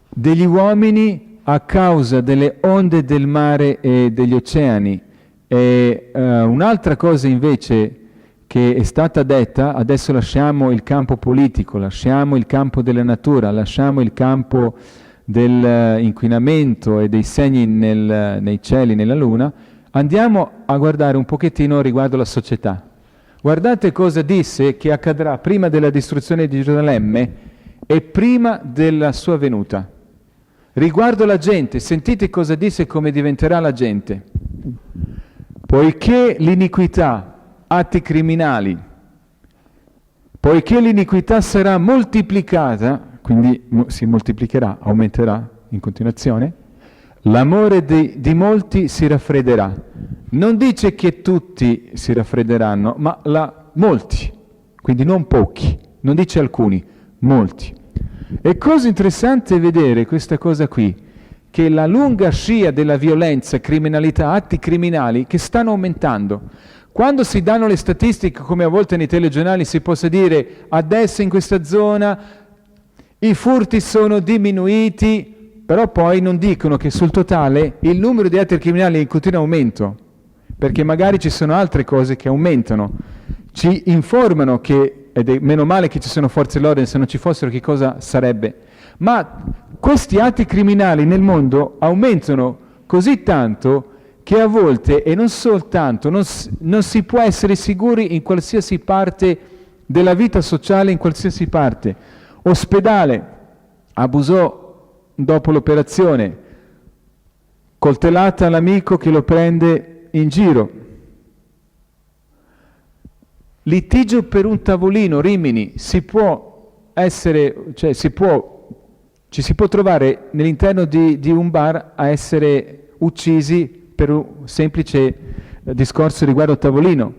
degli uomini a causa delle onde del mare e degli oceani. E un'altra cosa invece che è stata detta, adesso lasciamo il campo politico, lasciamo il campo della natura, lasciamo il campo dell'inquinamento e dei segni nei cieli, nella luna, andiamo a guardare un pochettino riguardo la società. Guardate cosa disse che accadrà prima della distruzione di Gerusalemme e prima della sua venuta. riguardo la gente, sentite cosa disse e come diventerà la gente. Poiché l'iniquità, atti criminali, poiché l'iniquità sarà moltiplicata, quindi si moltiplicherà, aumenterà in continuazione, l'amore di molti si raffredderà. Non dice che tutti si raffredderanno, ma molti, quindi non pochi, non dice alcuni, molti. È cosa interessante vedere questa cosa qui, che la lunga scia della violenza, criminalità, atti criminali che stanno aumentando. Quando si danno le statistiche, come a volte nei telegiornali si possa dire adesso in questa zona i furti sono diminuiti, però poi non dicono che sul totale il numero di atti criminali è in continuo aumento, perché magari ci sono altre cose che aumentano. Ci informano che, ed è meno male che ci sono forze dell'ordine, se non ci fossero che cosa sarebbe. Ma questi atti criminali nel mondo aumentano così tanto che a volte, e non soltanto, non si può essere sicuri in qualsiasi parte della vita sociale, in qualsiasi parte. Ospedale, abusò dopo l'operazione, coltellata l'amico che lo prende in giro. Litigio per un tavolino, Rimini, ci si può trovare all'interno di un bar a essere uccisi per un semplice discorso riguardo al tavolino.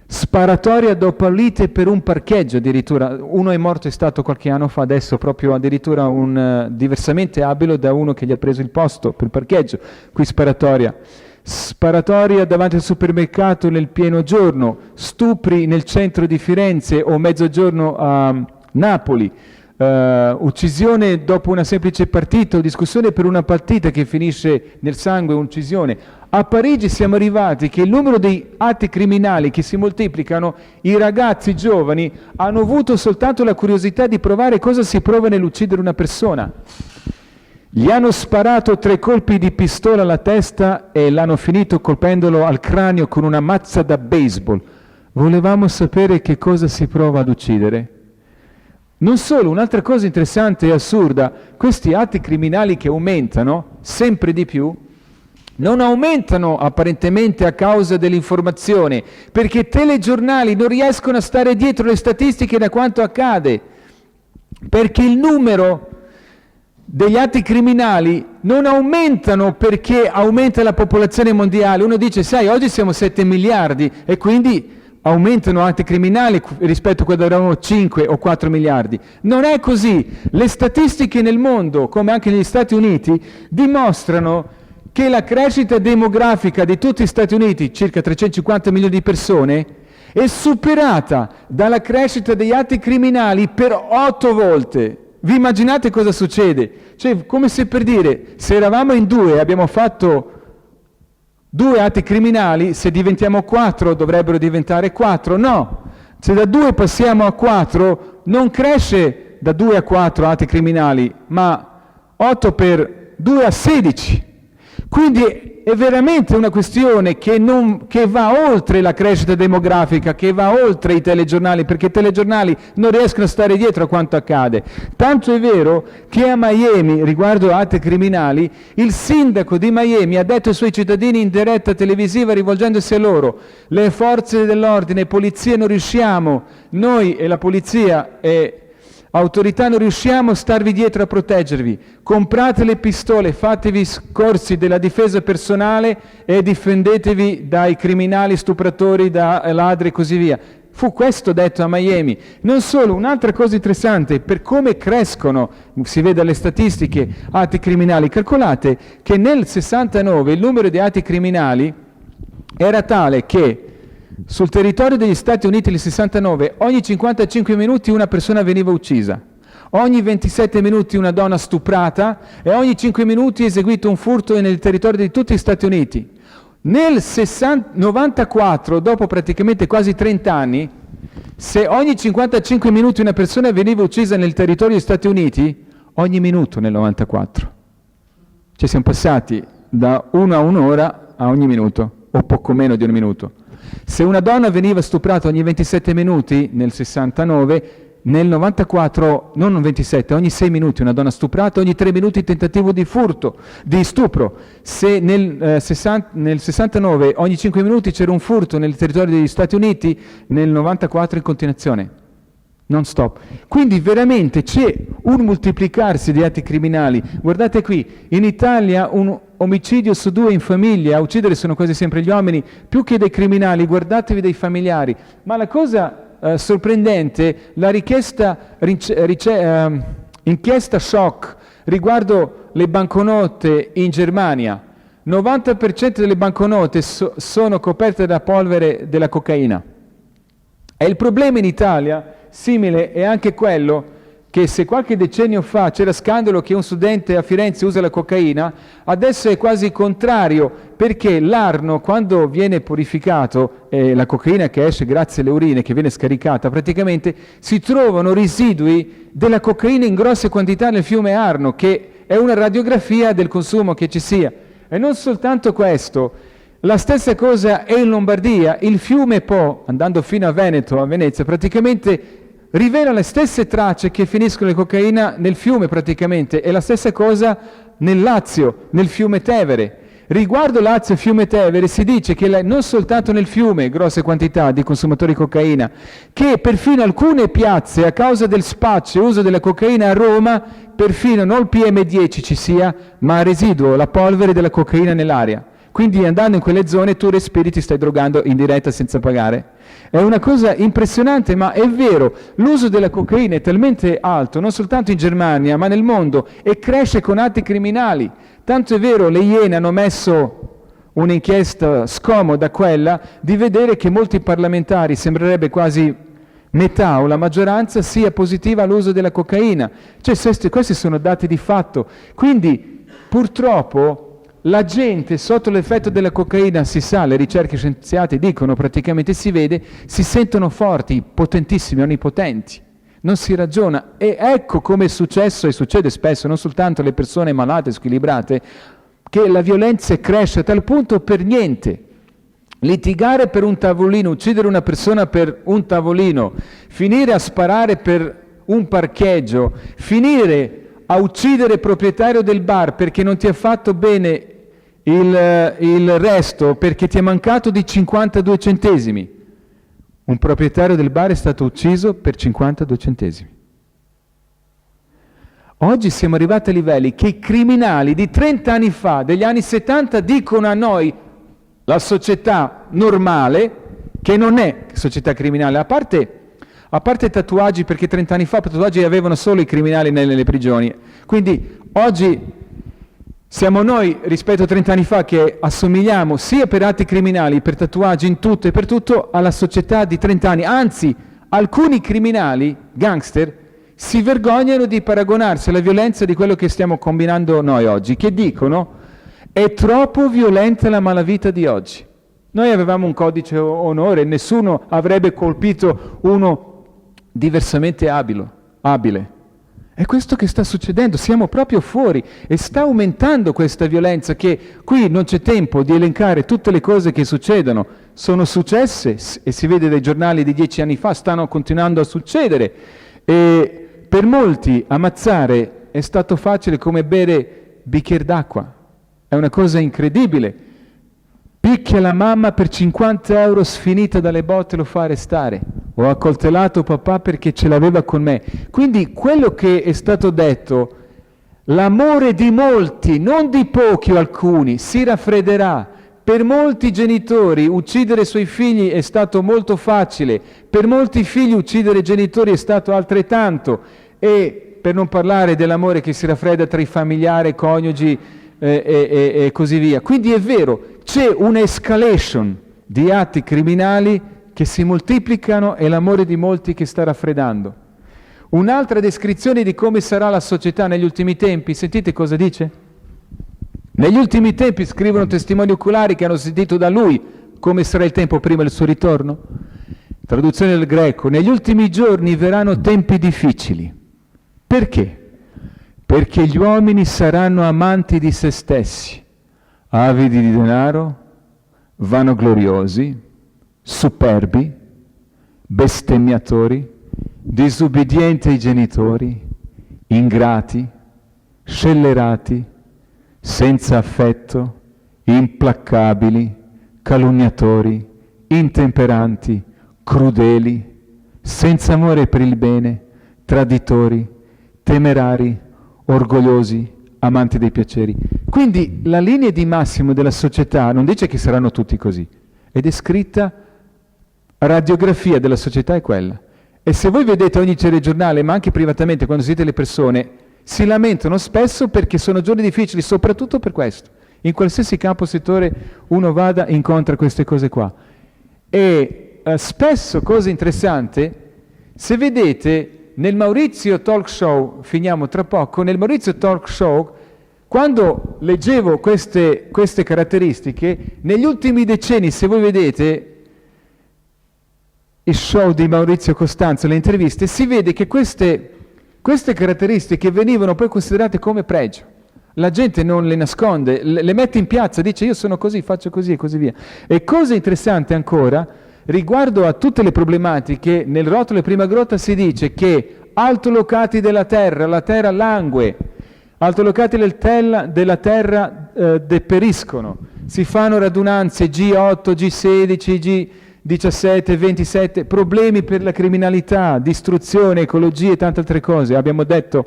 Sparatoria dopo lite per un parcheggio addirittura. Uno è morto, è stato qualche anno fa, adesso proprio addirittura un diversamente abile da uno che gli ha preso il posto per il parcheggio. Qui sparatoria. Sparatoria davanti al supermercato nel pieno giorno, stupri nel centro di Firenze o mezzogiorno a Napoli, uccisione dopo una semplice partita o discussione per una partita che finisce nel sangue, uccisione. A Parigi siamo arrivati che il numero di atti criminali che si moltiplicano, i ragazzi giovani hanno avuto soltanto la curiosità di provare cosa si prova nell'uccidere una persona. Gli hanno sparato 3 colpi di pistola alla testa e l'hanno finito colpendolo al cranio con una mazza da baseball. Volevamo sapere che cosa si prova ad uccidere. Non solo, un'altra cosa interessante e assurda, questi atti criminali che aumentano sempre di più, non aumentano apparentemente a causa dell'informazione, perché i telegiornali non riescono a stare dietro le statistiche da quanto accade, perché il numero degli atti criminali non aumentano perché aumenta la popolazione mondiale. Uno dice, sai, oggi siamo 7 miliardi e quindi aumentano atti criminali rispetto a quando eravamo 5 o 4 miliardi. Non è così. Le statistiche nel mondo, come anche negli Stati Uniti, dimostrano che la crescita demografica di tutti gli Stati Uniti, circa 350 milioni di persone, è superata dalla crescita degli atti criminali per 8 volte. Vi immaginate cosa succede? Cioè, come se per dire, se eravamo in 2 e abbiamo fatto 2 atti criminali, se diventiamo 4 dovrebbero diventare 4? No! Se da 2 passiamo a 4, non cresce da 2 a 4 atti criminali, ma 8 per 2 a 16. Quindi è veramente una questione che va oltre la crescita demografica, che va oltre i telegiornali, perché i telegiornali non riescono a stare dietro a quanto accade. Tanto è vero che a Miami, riguardo atti criminali, il sindaco di Miami ha detto ai suoi cittadini in diretta televisiva, rivolgendosi a loro: le forze dell'ordine, polizia, non riusciamo, noi e la polizia e autorità non riusciamo a starvi dietro a proteggervi, comprate le pistole, fatevi corsi della difesa personale e difendetevi dai criminali, stupratori, da ladri e così via. Fu questo detto a Miami. Non solo, un'altra cosa interessante, per come crescono, si vede dalle statistiche, atti criminali. Calcolate che nel 69 il numero di atti criminali era tale che sul territorio degli Stati Uniti nel 69 ogni 55 minuti una persona veniva uccisa, ogni 27 minuti una donna stuprata e ogni 5 minuti eseguito un furto nel territorio di tutti gli Stati Uniti. Nel 94, dopo praticamente quasi 30 anni, se ogni 55 minuti una persona veniva uccisa nel territorio degli Stati Uniti, ogni minuto nel 94. Cioè siamo passati da 1 a 1 ora a ogni minuto, o poco meno di un minuto. Se una donna veniva stuprata ogni 27 minuti nel 69, nel 94, non 27, ogni 6 minuti una donna stuprata, ogni 3 minuti tentativo di furto, di stupro. Se nel 69 ogni 5 minuti c'era un furto nel territorio degli Stati Uniti, nel 94 in continuazione, non stop. Quindi veramente c'è un moltiplicarsi di atti criminali. Guardate qui, in Italia un omicidio su 2 in famiglia, a uccidere sono quasi sempre gli uomini, più che dei criminali, guardatevi dei familiari. Ma la cosa sorprendente, la inchiesta shock riguardo le banconote in Germania. 90% delle banconote sono coperte da polvere della cocaina. E il problema in Italia, simile, è anche quello che se qualche decennio fa c'era scandalo che un studente a Firenze usa la cocaina, adesso è quasi contrario, perché l'Arno, quando viene purificato, la cocaina che esce grazie alle urine, che viene scaricata, praticamente si trovano residui della cocaina in grosse quantità nel fiume Arno, che è una radiografia del consumo che ci sia. E non soltanto questo, la stessa cosa è in Lombardia, il fiume Po, andando fino a Veneto, a Venezia, praticamente rivela le stesse tracce che finiscono la cocaina nel fiume praticamente, e la stessa cosa nel Lazio, nel fiume Tevere. Riguardo Lazio e fiume Tevere si dice che non soltanto nel fiume grosse quantità di consumatori di cocaina, che perfino alcune piazze a causa del spaccio e uso della cocaina a Roma, perfino non il PM10 ci sia, ma residuo, la polvere della cocaina nell'aria. Quindi andando in quelle zone tu respiri, ti stai drogando in diretta senza pagare. È una cosa impressionante, ma è vero, l'uso della cocaina è talmente alto, non soltanto in Germania, ma nel mondo, e cresce con atti criminali. Tanto è vero, le Iene hanno messo un'inchiesta scomoda, quella di vedere che molti parlamentari, sembrerebbe quasi metà o la maggioranza, sia positiva all'uso della cocaina. Cioè, questi sono dati di fatto. Quindi, purtroppo, la gente sotto l'effetto della cocaina, si sa, le ricerche scienziate dicono, praticamente si vede, si sentono forti, potentissimi, onnipotenti. Non si ragiona. E ecco come è successo e succede spesso, non soltanto alle persone malate, squilibrate, che la violenza cresce a tal punto per niente. Litigare per un tavolino, uccidere una persona per un tavolino, finire a sparare per un parcheggio, finire a uccidere il proprietario del bar perché non ti ha fatto bene il resto, perché ti è mancato di 52 centesimi. Un proprietario del bar è stato ucciso per 52 centesimi. Oggi siamo arrivati a livelli che i criminali di 30 anni fa, degli anni 70, dicono a noi, la società normale, che non è società criminale, a parte tatuaggi, perché 30 anni fa tatuaggi avevano solo i criminali nelle prigioni. Quindi oggi siamo noi, rispetto a 30 anni fa, che assomigliamo sia per atti criminali, per tatuaggi, in tutto e per tutto, alla società di 30 anni. Anzi, alcuni criminali, gangster, si vergognano di paragonarsi alla violenza di quello che stiamo combinando noi oggi, che dicono è troppo violenta la malavita di oggi. Noi avevamo un codice onore, nessuno avrebbe colpito uno diversamente abile. È questo che sta succedendo, siamo proprio fuori e sta aumentando questa violenza, che qui non c'è tempo di elencare tutte le cose che succedono, sono successe e si vede dai giornali di 10 anni fa, stanno continuando a succedere, e per molti ammazzare è stato facile come bere bicchiere d'acqua, è una cosa incredibile. Picchia la mamma per 50 euro sfinita dalle botte, lo fa arrestare. Ho accoltellato papà perché ce l'aveva con me. Quindi quello che è stato detto, l'amore di molti, non di pochi o alcuni, si raffredderà. Per molti genitori uccidere i suoi figli è stato molto facile, per molti figli uccidere i genitori è stato altrettanto, e per non parlare dell'amore che si raffredda tra i familiari, coniugi e così via. Quindi è vero, c'è un'escalation di atti criminali che si moltiplicano e l'amore di molti che sta raffreddando. Un'altra descrizione di come sarà la società negli ultimi tempi, sentite cosa dice? Negli ultimi tempi, scrivono testimoni oculari che hanno sentito da lui come sarà il tempo prima del suo ritorno. Traduzione del greco, negli ultimi giorni verranno tempi difficili. Perché? Perché gli uomini saranno amanti di se stessi, avidi di denaro, vanagloriosi, superbi, bestemmiatori, disubbidienti ai genitori, ingrati, scellerati, senza affetto, implacabili, calunniatori, intemperanti, crudeli, senza amore per il bene, traditori, temerari, orgogliosi, amanti dei piaceri. Quindi la linea di massimo della società non dice che saranno tutti così, è descritta, radiografia della società è quella. E se voi vedete ogni telegiornale, ma anche privatamente quando sentite le persone, si lamentano spesso perché sono giorni difficili, soprattutto per questo. In qualsiasi campo settore uno vada, incontra queste cose qua. E spesso, cosa interessante, se vedete nel Maurizio Talk Show, finiamo tra poco, nel Maurizio Talk Show, quando leggevo queste caratteristiche, negli ultimi decenni, se voi vedete il show di Maurizio Costanzo, le interviste, si vede che queste caratteristiche venivano poi considerate come pregio. La gente non le nasconde, le mette in piazza, dice io sono così, faccio così e così via. E cosa interessante ancora, riguardo a tutte le problematiche, nel rotolo Prima Grotta si dice che altolocati della terra, la terra langue, altolocati della terra deperiscono, si fanno radunanze G8, G16, G17, 27, problemi per la criminalità, distruzione, ecologia e tante altre cose. Abbiamo detto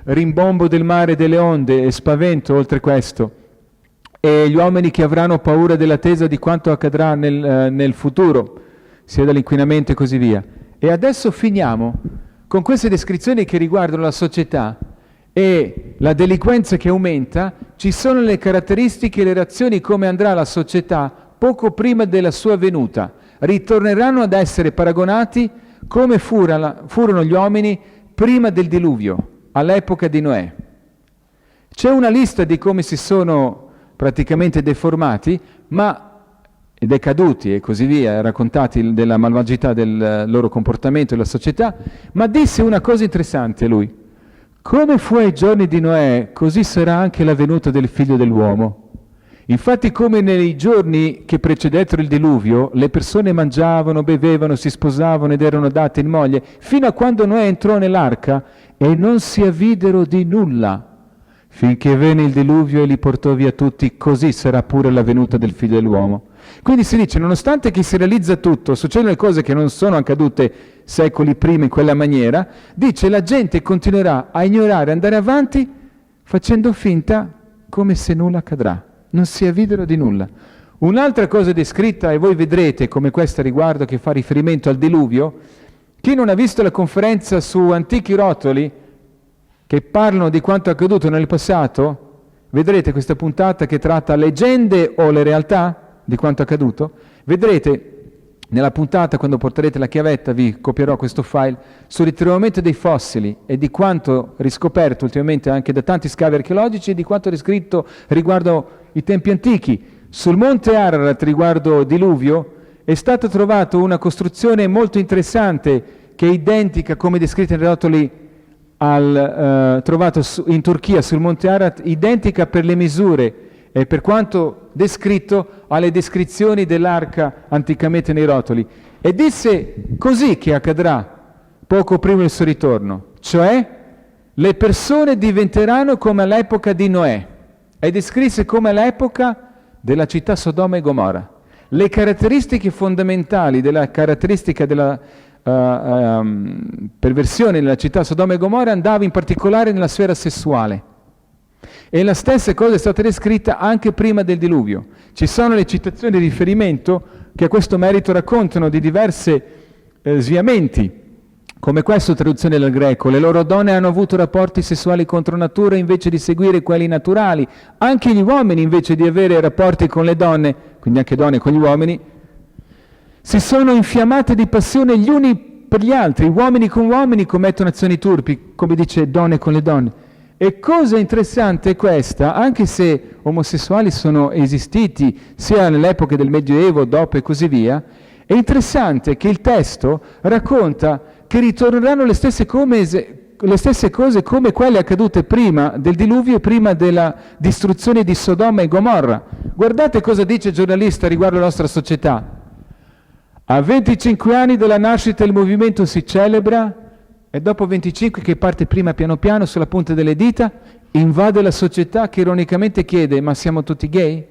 rimbombo del mare, delle onde e spavento oltre questo. E gli uomini che avranno paura dell'attesa di quanto accadrà nel futuro, sia dall'inquinamento e così via. E adesso finiamo con queste descrizioni che riguardano la società e la delinquenza che aumenta. Ci sono le caratteristiche e le reazioni come andrà la società poco prima della sua venuta. Ritorneranno ad essere paragonati come furono gli uomini prima del diluvio, all'epoca di Noè. C'è una lista di come si sono praticamente deformati, e decaduti e così via, raccontati della malvagità del loro comportamento e della società, ma disse una cosa interessante lui: come fu ai giorni di Noè, così sarà anche la venuta del figlio dell'uomo. Infatti come nei giorni che precedettero il diluvio, le persone mangiavano, bevevano, si sposavano ed erano date in moglie, fino a quando Noè entrò nell'arca e non si avvidero di nulla, finché venne il diluvio e li portò via tutti, così sarà pure la venuta del figlio dell'uomo. Quindi si dice, nonostante che si realizza tutto, succedono le cose che non sono accadute secoli prima in quella maniera, dice la gente continuerà a ignorare, andare avanti, facendo finta come se nulla accadrà. Non si avvidero di nulla. Un'altra cosa descritta, e voi vedrete come questa riguardo che fa riferimento al diluvio, chi non ha visto la conferenza su antichi rotoli che parlano di quanto accaduto nel passato, vedrete questa puntata che tratta leggende o le realtà di quanto accaduto, vedrete nella puntata, quando porterete la chiavetta, vi copierò questo file, sul ritrovamento dei fossili e di quanto riscoperto ultimamente anche da tanti scavi archeologici e di quanto riscritto riguardo i tempi antichi. Sul monte Ararat, riguardo diluvio, è stata trovata una costruzione molto interessante che è identica, come descritta nei rotoli trovato in Turchia, sul monte Ararat, identica per le misure e per quanto descritto alle descrizioni dell'arca anticamente nei rotoli. E disse così che accadrà poco prima del suo ritorno, cioè le persone diventeranno come all'epoca di Noè, e descrisse come all'epoca della città Sodoma e Gomorra. Le caratteristiche fondamentali della caratteristica della perversione nella città Sodoma e Gomorra andava in particolare nella sfera sessuale. E la stessa cosa è stata descritta anche prima del diluvio. Ci sono le citazioni di riferimento che a questo merito raccontano di diversi sviamenti, come questo, traduzione dal greco: le loro donne hanno avuto rapporti sessuali contro natura invece di seguire quelli naturali, anche gli uomini invece di avere rapporti con le donne, quindi anche donne con gli uomini, si sono infiammate di passione gli uni per gli altri, uomini con uomini commettono azioni turpi, come dice donne con le donne. E cosa interessante è questa, anche se omosessuali sono esistiti sia nell'epoca del Medioevo, dopo e così via, è interessante che il testo racconta che ritorneranno le stesse cose come quelle accadute prima del diluvio e prima della distruzione di Sodoma e Gomorra. Guardate cosa dice il giornalista riguardo alla nostra società. A 25 anni dalla nascita il movimento si celebra e dopo 25 che parte prima piano piano sulla punta delle dita, invade la società che ironicamente chiede: ma siamo tutti gay?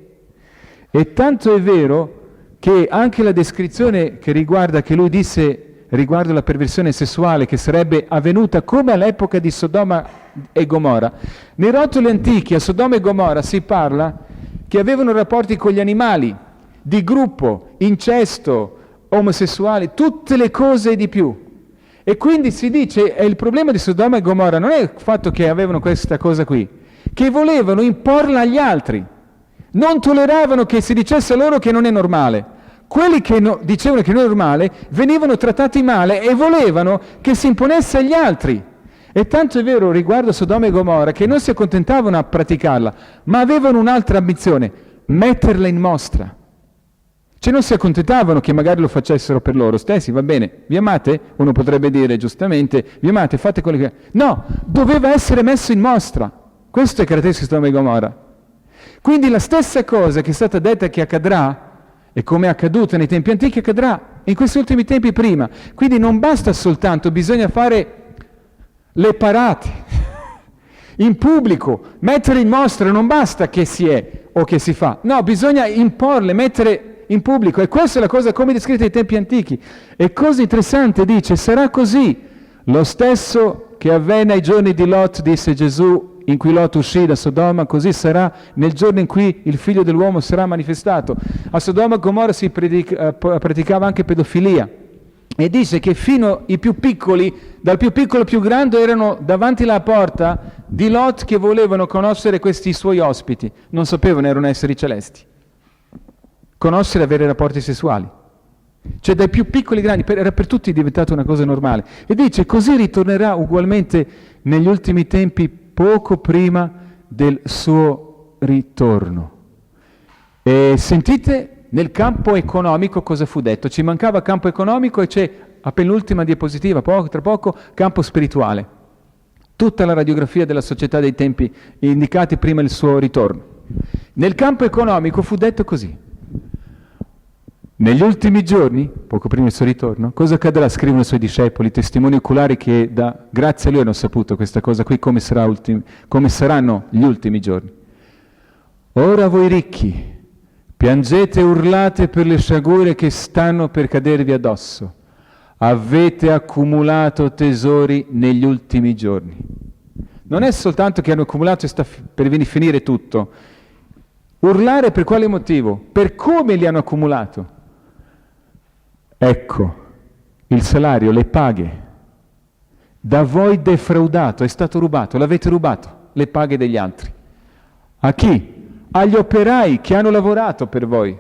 E tanto è vero che anche la descrizione che lui disse riguardo la perversione sessuale, che sarebbe avvenuta come all'epoca di Sodoma e Gomorra, nei rotoli antichi a Sodoma e Gomorra si parla che avevano rapporti con gli animali, di gruppo, incesto, omosessuali, tutte le cose e di più. E quindi si dice, il problema di Sodoma e Gomorra non è il fatto che avevano questa cosa qui, che volevano imporla agli altri, non tolleravano che si dicesse loro che non è normale. Quelli che dicevano che non è normale venivano trattati male e volevano che si imponesse agli altri. E tanto è vero riguardo Sodoma e Gomorra che non si accontentavano a praticarla, ma avevano un'altra ambizione: metterla in mostra. Cioè non si accontentavano che magari lo facessero per loro stessi, va bene, vi amate? Uno potrebbe dire giustamente, vi amate, fate quello che... No, doveva essere messo in mostra. Questo è caratteristico di Sodoma e Gomorra. Quindi la stessa cosa che è stata detta che accadrà, e come è accaduto nei tempi antichi, accadrà in questi ultimi tempi prima. Quindi non basta soltanto, bisogna fare le parate in pubblico, mettere in mostra, non basta che si è o che si fa. No, bisogna imporle, mettere in pubblico. E questa è la cosa come descritta nei tempi antichi. E cosa interessante, dice, sarà così. Lo stesso che avvenne ai giorni di Lot, disse Gesù, in cui Lot uscì da Sodoma, così sarà nel giorno in cui il figlio dell'uomo sarà manifestato. A Sodoma e Gomorra si praticava anche pedofilia. E dice che fino ai più piccoli, dal più piccolo al più grande, erano davanti alla porta di Lot che volevano conoscere questi suoi ospiti. Non sapevano, erano esseri celesti. Conoscere e avere rapporti sessuali. Cioè dai più piccoli ai grandi, era per tutti diventata una cosa normale. E dice, così ritornerà ugualmente negli ultimi tempi, poco prima del suo ritorno. E sentite, nel campo economico cosa fu detto? Ci mancava campo economico e c'è, a penultima diapositiva, tra poco, campo spirituale. Tutta la radiografia della società dei tempi indicati prima del suo ritorno. Nel campo economico fu detto così. Negli ultimi giorni, poco prima del suo ritorno, cosa accadrà? Scrivono i suoi discepoli, testimoni oculari che grazie a lui hanno saputo questa cosa qui, come saranno gli ultimi giorni. Ora voi ricchi, piangete e urlate per le sciagure che stanno per cadervi addosso. Avete accumulato tesori negli ultimi giorni. Non è soltanto che hanno accumulato e sta per finire tutto. Urlare per quale motivo? Per come li hanno accumulato. Ecco, il salario, le paghe, da voi defraudato, è stato rubato, l'avete rubato, le paghe degli altri. A chi? Agli operai che hanno lavorato per voi.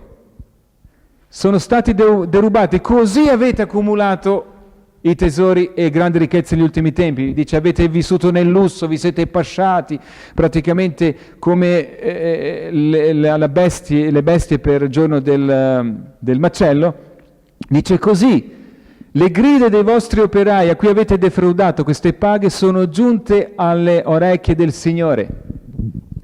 Sono stati derubati, così avete accumulato i tesori e grandi ricchezze negli ultimi tempi. Dice, avete vissuto nel lusso, vi siete pasciati, praticamente come le bestie per il giorno del macello. Dice così, le grida dei vostri operai a cui avete defraudato queste paghe sono giunte alle orecchie del Signore.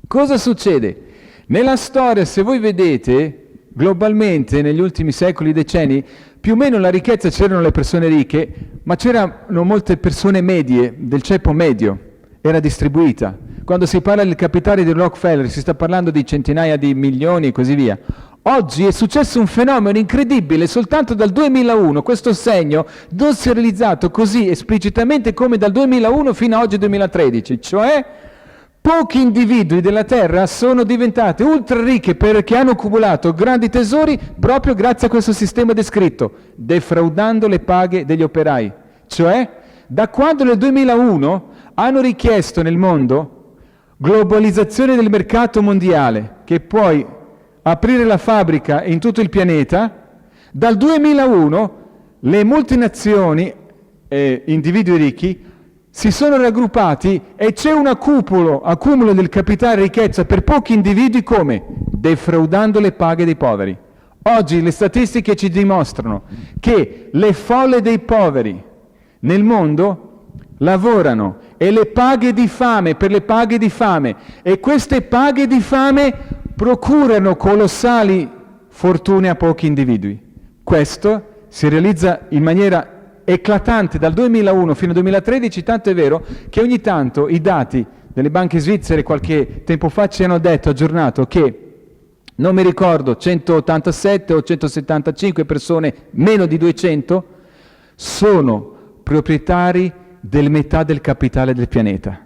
Cosa succede? Nella storia, se voi vedete, globalmente, negli ultimi secoli, decenni, più o meno la ricchezza c'erano le persone ricche, ma c'erano molte persone medie, del cepo medio, era distribuita. Quando si parla del capitale di Rockefeller si sta parlando di centinaia di milioni e così via. Oggi è successo un fenomeno incredibile, soltanto dal 2001 questo segno non si è realizzato così esplicitamente come dal 2001 fino a oggi 2013, cioè pochi individui della Terra sono diventati ultra ricchi perché hanno accumulato grandi tesori proprio grazie a questo sistema descritto, defraudando le paghe degli operai. Cioè, da quando nel 2001 hanno richiesto nel mondo globalizzazione del mercato mondiale, che poi aprire la fabbrica in tutto il pianeta, dal 2001 le multinazionali e individui ricchi si sono raggruppati e c'è un accumulo del capitale e ricchezza per pochi individui come? Defraudando le paghe dei poveri. Oggi le statistiche ci dimostrano che le folle dei poveri nel mondo lavorano e le paghe di fame per le paghe di fame, e queste paghe di fame procurano colossali fortune a pochi individui. Questo si realizza in maniera eclatante dal 2001 fino al 2013, tanto è vero che ogni tanto i dati delle banche svizzere qualche tempo fa ci hanno detto, aggiornato, che non mi ricordo, 187 o 175 persone, meno di 200, sono proprietari del metà del capitale del pianeta.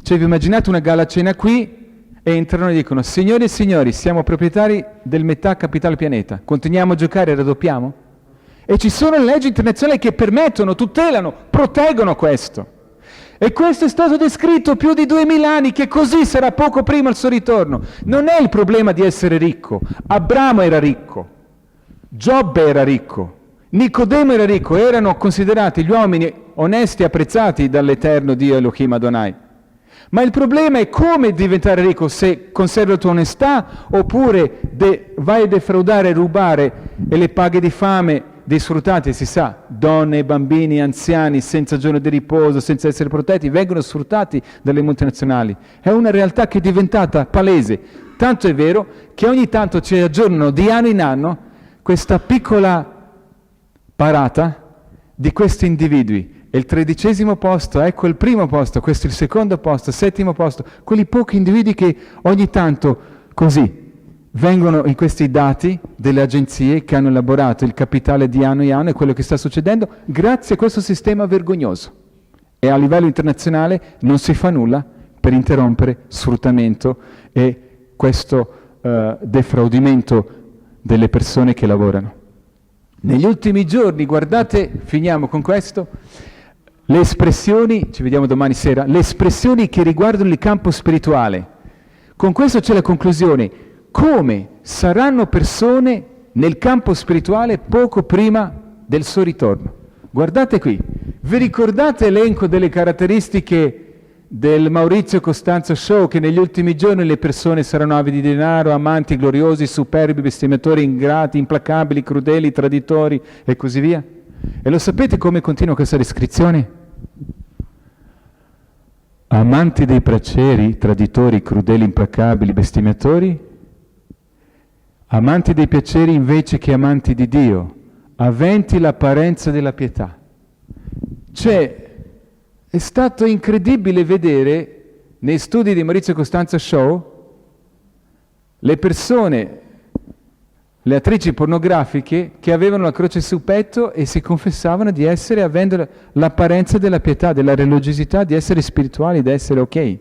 Cioè vi immaginate una gala cena qui, entrano e dicono: signori e signori, siamo proprietari del metà capitale del pianeta, continuiamo a giocare e raddoppiamo? E ci sono leggi internazionali che permettono, tutelano, proteggono questo. E questo è stato descritto più di 2000 anni, che così sarà poco prima il suo ritorno. Non è il problema di essere ricco. Abramo era ricco, Giobbe era ricco, Nicodemo era ricco, erano considerati gli uomini onesti e apprezzati dall'eterno Dio Elohim Adonai. Ma il problema è come diventare ricco, se conservi la tua onestà oppure vai a defraudare, rubare e le paghe di fame dei sfruttati, si sa, donne, bambini, anziani, senza giorno di riposo, senza essere protetti, vengono sfruttati dalle multinazionali. È una realtà che è diventata palese, tanto è vero che ogni tanto ci aggiornano di anno in anno questa piccola parata di questi individui. E il 13° posto, ecco il primo posto, questo è il secondo posto, 7° posto, quelli pochi individui che ogni tanto così vengono in questi dati delle agenzie che hanno elaborato il capitale di anno in anno e quello che sta succedendo grazie a questo sistema vergognoso. E a livello internazionale non si fa nulla per interrompere sfruttamento e questo defraudimento delle persone che lavorano. Negli ultimi giorni, guardate, finiamo con questo, le espressioni, ci vediamo domani sera, le espressioni che riguardano il campo spirituale. Con questo c'è la conclusione: come saranno persone nel campo spirituale poco prima del suo ritorno. Guardate qui, vi ricordate l'elenco delle caratteristiche del Maurizio Costanzo Show, che negli ultimi giorni le persone saranno avidi di denaro, amanti, gloriosi, superbi, bestemmiatori, ingrati, implacabili, crudeli, traditori e così via? E lo sapete come continua questa descrizione? Amanti dei piaceri, traditori, crudeli, implacabili, bestemmiatori, amanti dei piaceri invece che amanti di Dio, aventi l'apparenza della pietà. Cioè, è stato incredibile vedere nei studi di Maurizio Costanzo Show le persone, le attrici pornografiche che avevano la croce sul petto e si confessavano di essere, avendo l'apparenza della pietà, della religiosità, di essere spirituali, di essere ok.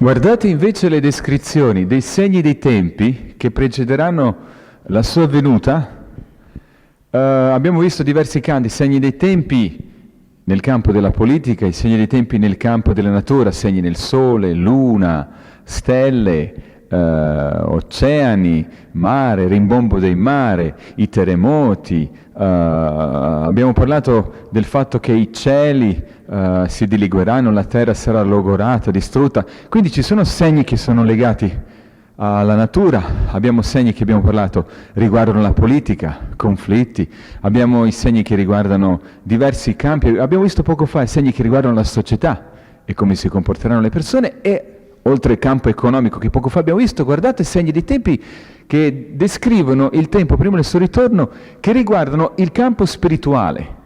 Guardate invece le descrizioni dei segni dei tempi che precederanno la sua venuta. Abbiamo visto diversi canti, segni dei tempi nel campo della politica, i segni dei tempi nel campo della natura, segni nel sole, luna, stelle, oceani, mare, rimbombo del mare, i terremoti. Abbiamo parlato del fatto che i cieli si dilegueranno, la terra sarà logorata, distrutta. Quindi ci sono segni che sono legati alla natura, abbiamo segni che abbiamo parlato riguardano la politica, conflitti, abbiamo i segni che riguardano diversi campi, abbiamo visto poco fa i segni che riguardano la società e come si comporteranno le persone, e oltre il campo economico che poco fa abbiamo visto, guardate segni dei tempi che descrivono il tempo prima del suo ritorno, che riguardano il campo spirituale.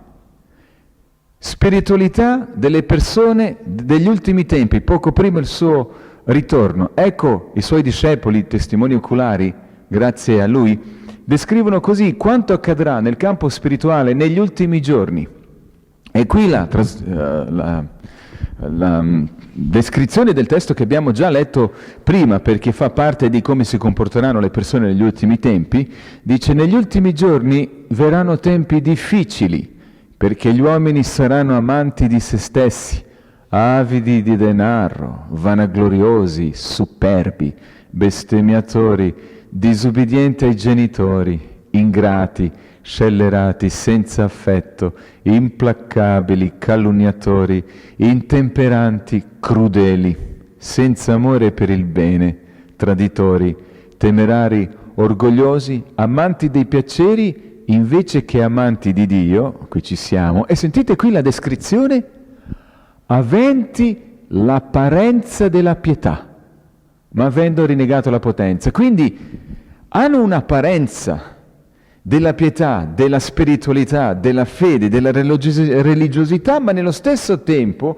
Spiritualità delle persone degli ultimi tempi, poco prima del suo ritorno. Ecco, i suoi discepoli, testimoni oculari, grazie a lui, descrivono così quanto accadrà nel campo spirituale negli ultimi giorni. E qui la descrizione del testo che abbiamo già letto prima, perché fa parte di come si comporteranno le persone negli ultimi tempi, dice: negli ultimi giorni verranno tempi difficili, perché gli uomini saranno amanti di se stessi, avidi di denaro, vanagloriosi, superbi, bestemmiatori, disubbidienti ai genitori, ingrati, scellerati, senza affetto, implacabili, calunniatori, intemperanti, crudeli, senza amore per il bene, traditori, temerari, orgogliosi, amanti dei piaceri invece che amanti di Dio, qui ci siamo, e sentite qui la descrizione: aventi l'apparenza della pietà, ma avendo rinnegato la potenza. Quindi hanno un'apparenza della pietà, della spiritualità, della fede, della religiosità, ma nello stesso tempo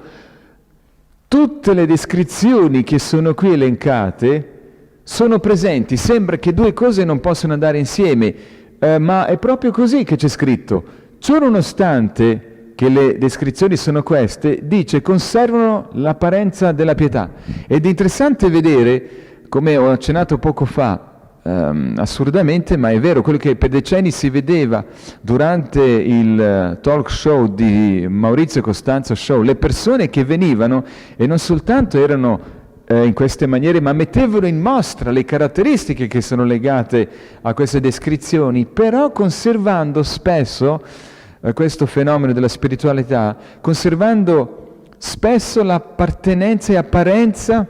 tutte le descrizioni che sono qui elencate sono presenti. Sembra che due cose non possono andare insieme, ma è proprio così che c'è scritto. Ciononostante che le descrizioni sono queste, dice: conservano l'apparenza della pietà. Ed è interessante vedere, come ho accennato poco fa, assurdamente, ma è vero, quello che per decenni si vedeva durante il talk show di Maurizio Costanzo Show, le persone che venivano e non soltanto erano in queste maniere, ma mettevano in mostra le caratteristiche che sono legate a queste descrizioni, però conservando spesso questo fenomeno della spiritualità, conservando spesso l'appartenenza e apparenza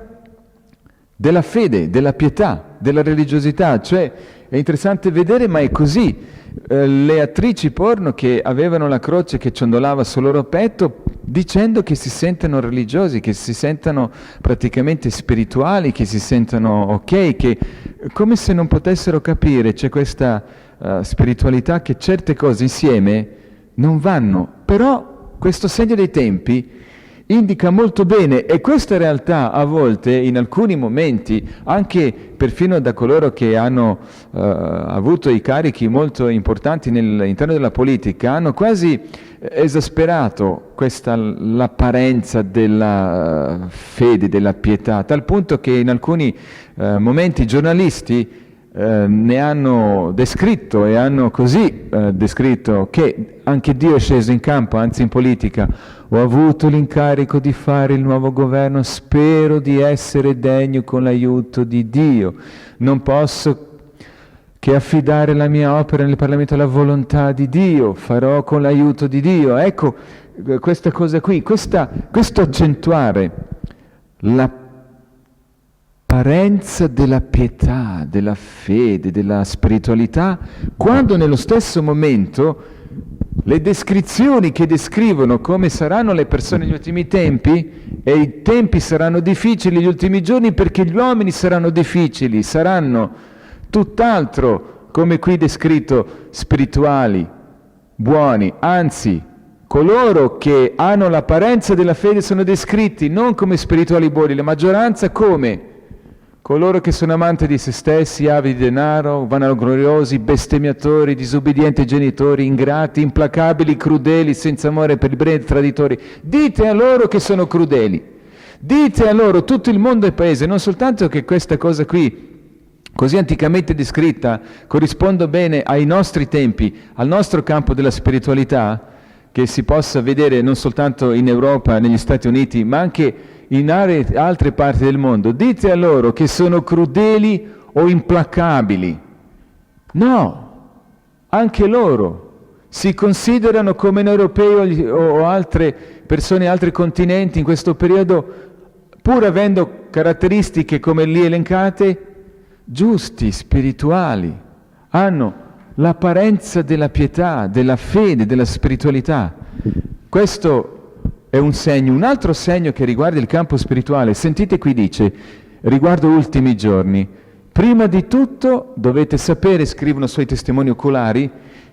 della fede, della pietà, della religiosità. Cioè è interessante vedere, ma è così. Le attrici porno che avevano la croce che ciondolava sul loro petto, dicendo che si sentono religiosi, che si sentano praticamente spirituali, che si sentono ok, che come se non potessero capire, c'è questa spiritualità, che certe cose insieme non vanno. Però questo segno dei tempi indica molto bene, e questa realtà a volte, in alcuni momenti, anche perfino da coloro che hanno avuto i carichi molto importanti all'interno della politica, hanno quasi esasperato l'apparenza della fede, della pietà, a tal punto che in alcuni momenti i giornalisti ne hanno descritto e hanno così descritto che anche Dio è sceso in campo, anzi in politica. Ho avuto l'incarico di fare il nuovo governo, spero di essere degno con l'aiuto di Dio. Non posso che affidare la mia opera nel Parlamento alla volontà di Dio, farò con l'aiuto di Dio. Ecco, questa cosa qui, questo accentuare l'apparenza della pietà, della fede, della spiritualità, quando nello stesso momento le descrizioni che descrivono come saranno le persone negli ultimi tempi, e i tempi saranno difficili, gli ultimi giorni, perché gli uomini saranno difficili, saranno tutt'altro, come qui descritto, spirituali, buoni, anzi, coloro che hanno l'apparenza della fede sono descritti non come spirituali buoni, la maggioranza come coloro che sono amanti di se stessi, avidi di denaro, vanagloriosi, bestemmiatori, disubbidienti ai genitori, ingrati, implacabili, crudeli, senza amore per il bene, traditori. Dite a loro che sono crudeli. Dite a loro, tutto il mondo è paese, non soltanto che questa cosa qui, così anticamente descritta, corrisponde bene ai nostri tempi, al nostro campo della spiritualità, che si possa vedere non soltanto in Europa, negli Stati Uniti, ma anche in altre parti del mondo. Dite a loro che sono crudeli o implacabili. No, anche loro si considerano come noi europei o altre persone in altri continenti in questo periodo, pur avendo caratteristiche come lì elencate, giusti, spirituali, hanno l'apparenza della pietà, della fede, della spiritualità. Questo è un segno. Un altro segno che riguarda il campo spirituale, sentite qui dice, riguardo ultimi giorni, prima di tutto dovete sapere, scrivono suoi testimoni oculari,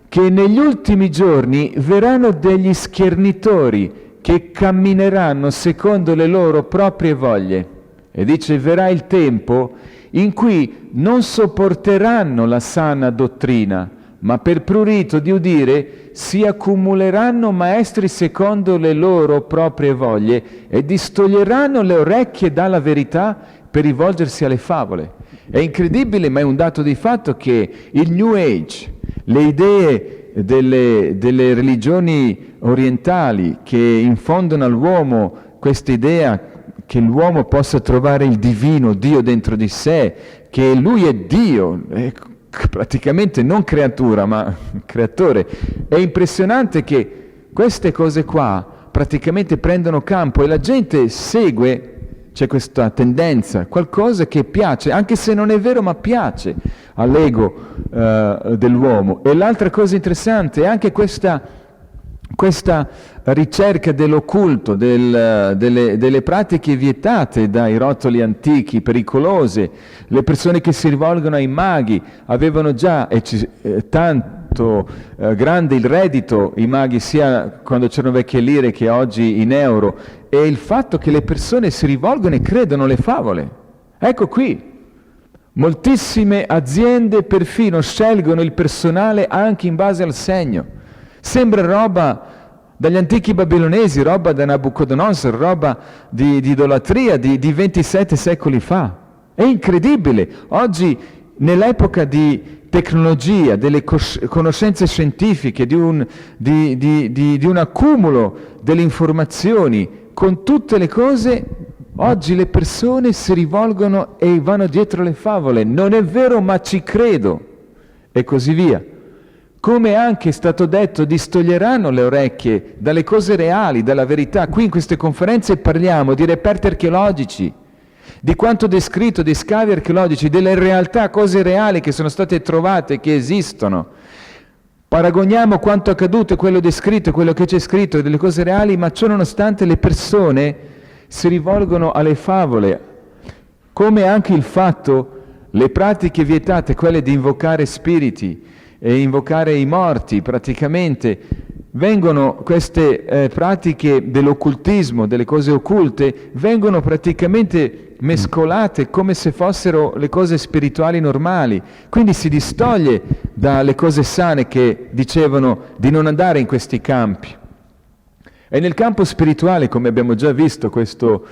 che negli ultimi giorni verranno degli schernitori che cammineranno secondo le loro proprie voglie. E dice, verrà il tempo in cui non sopporteranno la sana dottrina, ma per prurito di udire si accumuleranno maestri secondo le loro proprie voglie e distoglieranno le orecchie dalla verità per rivolgersi alle favole. È incredibile, ma è un dato di fatto che il New Age, le idee delle religioni orientali che infondono all'uomo questa idea che l'uomo possa trovare il divino, Dio dentro di sé, che lui è Dio, è praticamente non creatura ma creatore. È impressionante che queste cose qua praticamente prendono campo e la gente segue, c'è questa tendenza, qualcosa che piace, anche se non è vero ma piace all'ego dell'uomo. E l'altra cosa interessante è anche questa ricerca dell'occulto, delle pratiche vietate dai rotoli antichi, pericolose. Le persone che si rivolgono ai maghi avevano già tanto grande il reddito, i maghi, sia quando c'erano vecchie lire che oggi in euro, e il fatto che le persone si rivolgono e credono alle favole. Ecco qui, moltissime aziende perfino scelgono il personale anche in base al segno. Sembra roba dagli antichi babilonesi, roba da Nabucodonosor, roba di idolatria di 27 secoli fa. È incredibile. Oggi, nell'epoca di tecnologia, delle conoscenze scientifiche, di un accumulo delle informazioni, con tutte le cose, oggi le persone si rivolgono e vanno dietro le favole. Non è vero, ma ci credo. E così via. Come anche è stato detto, distoglieranno le orecchie dalle cose reali, dalla verità. Qui in queste conferenze parliamo di reperti archeologici, di quanto descritto, di scavi archeologici, delle realtà, cose reali che sono state trovate, che esistono. Paragoniamo quanto accaduto, quello descritto, quello che c'è scritto, delle cose reali, ma ciò nonostante le persone si rivolgono alle favole. Come anche il fatto, le pratiche vietate, quelle di invocare spiriti, e invocare i morti, praticamente vengono queste pratiche dell'occultismo, delle cose occulte, vengono praticamente mescolate come se fossero le cose spirituali normali. Quindi si distoglie dalle cose sane che dicevano di non andare in questi campi. E nel campo spirituale, come abbiamo già visto, questo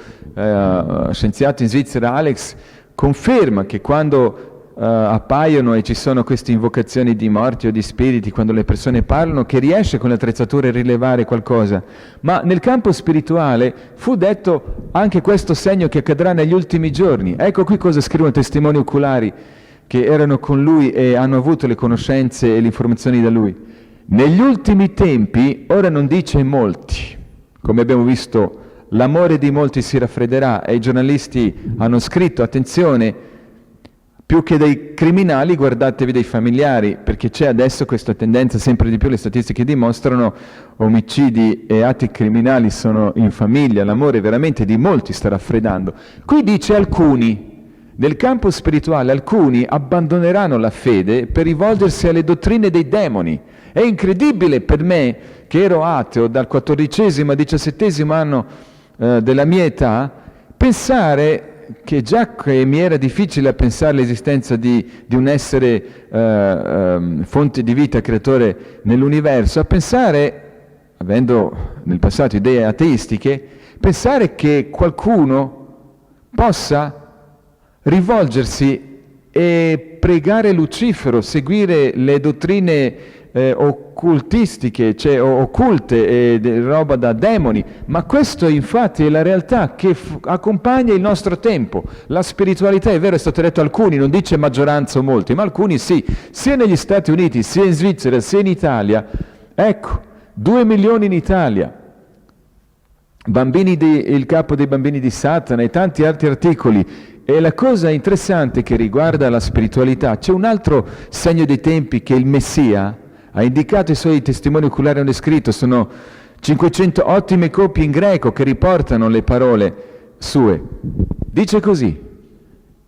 scienziato in Svizzera, Alex, conferma che quando appaiono e ci sono queste invocazioni di morti o di spiriti, quando le persone parlano, che riesce con le attrezzature a rilevare qualcosa. Ma nel campo spirituale fu detto anche questo segno che accadrà negli ultimi giorni. Ecco qui cosa scrivono testimoni oculari che erano con lui e hanno avuto le conoscenze e le informazioni da lui. Negli ultimi tempi, ora non dice molti, come abbiamo visto, l'amore di molti si raffredderà, e i giornalisti hanno scritto, attenzione, più che dei criminali guardatevi dei familiari, perché c'è adesso questa tendenza, sempre di più le statistiche dimostrano, omicidi e atti criminali sono in famiglia, l'amore veramente di molti sta raffreddando. Qui dice alcuni, nel campo spirituale alcuni abbandoneranno la fede per rivolgersi alle dottrine dei demoni. È incredibile per me, che ero ateo dal 14° al 17° anno della mia età, pensare che già che mi era difficile pensare l'esistenza di un essere fonte di vita, creatore nell'universo, a pensare, avendo nel passato idee ateistiche, Pensare che qualcuno possa rivolgersi e pregare Lucifero, seguire le dottrine occultistiche, cioè occulte, roba da demoni, ma questo infatti è la realtà che accompagna il nostro tempo. La spiritualità, è vero, è stato detto alcuni, non dice maggioranza o molti, ma alcuni sì, sia negli Stati Uniti, sia in Svizzera, sia in Italia. Ecco, 2 milioni in Italia, il capo dei bambini di Satana e tanti altri articoli. E la cosa interessante che riguarda la spiritualità, c'è un altro segno dei tempi che il Messia ha indicato, i suoi testimoni oculari hanno descritto, sono 500 ottime copie in greco che riportano le parole sue. Dice così: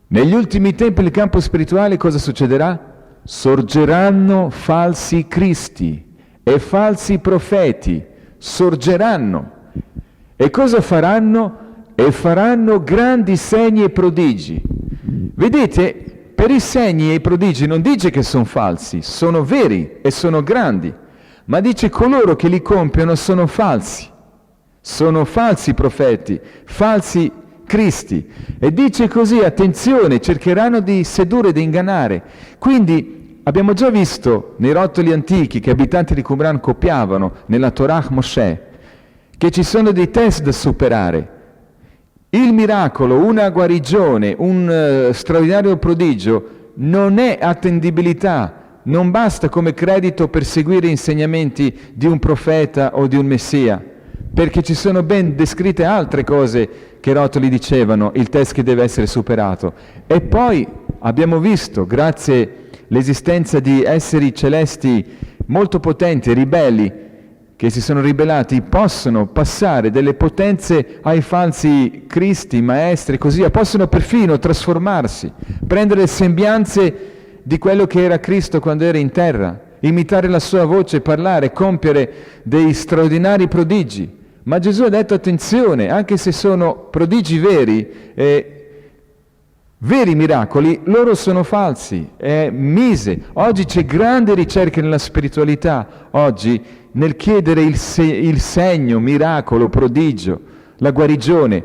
negli ultimi tempi nel campo spirituale cosa succederà? Sorgeranno falsi cristi e falsi profeti, sorgeranno. E cosa faranno? E faranno grandi segni e prodigi. Vedete, per i segni e i prodigi non dice che sono falsi, sono veri e sono grandi, ma dice coloro che li compiono sono falsi profeti, falsi cristi. E dice così, attenzione, cercheranno di sedurre, di ingannare. Quindi abbiamo già visto nei rotoli antichi che abitanti di Qumran copiavano nella Torah Mosè, che ci sono dei test da superare. Il miracolo, una guarigione, un straordinario prodigio non è attendibilità, non basta come credito per seguire insegnamenti di un profeta o di un messia, perché ci sono ben descritte altre cose che i rotoli dicevano, il test che deve essere superato. E poi abbiamo visto, grazie all'esistenza di esseri celesti molto potenti, ribelli, che si sono ribellati, possono passare delle potenze ai falsi cristi, maestri, così via, possono perfino trasformarsi, prendere sembianze di quello che era Cristo quando era in terra, imitare la sua voce, parlare, compiere dei straordinari prodigi. Ma Gesù ha detto attenzione, anche se sono prodigi veri, veri miracoli, loro sono falsi, è mise. Oggi c'è grande ricerca nella spiritualità, oggi, nel chiedere il segno, miracolo, prodigio, la guarigione,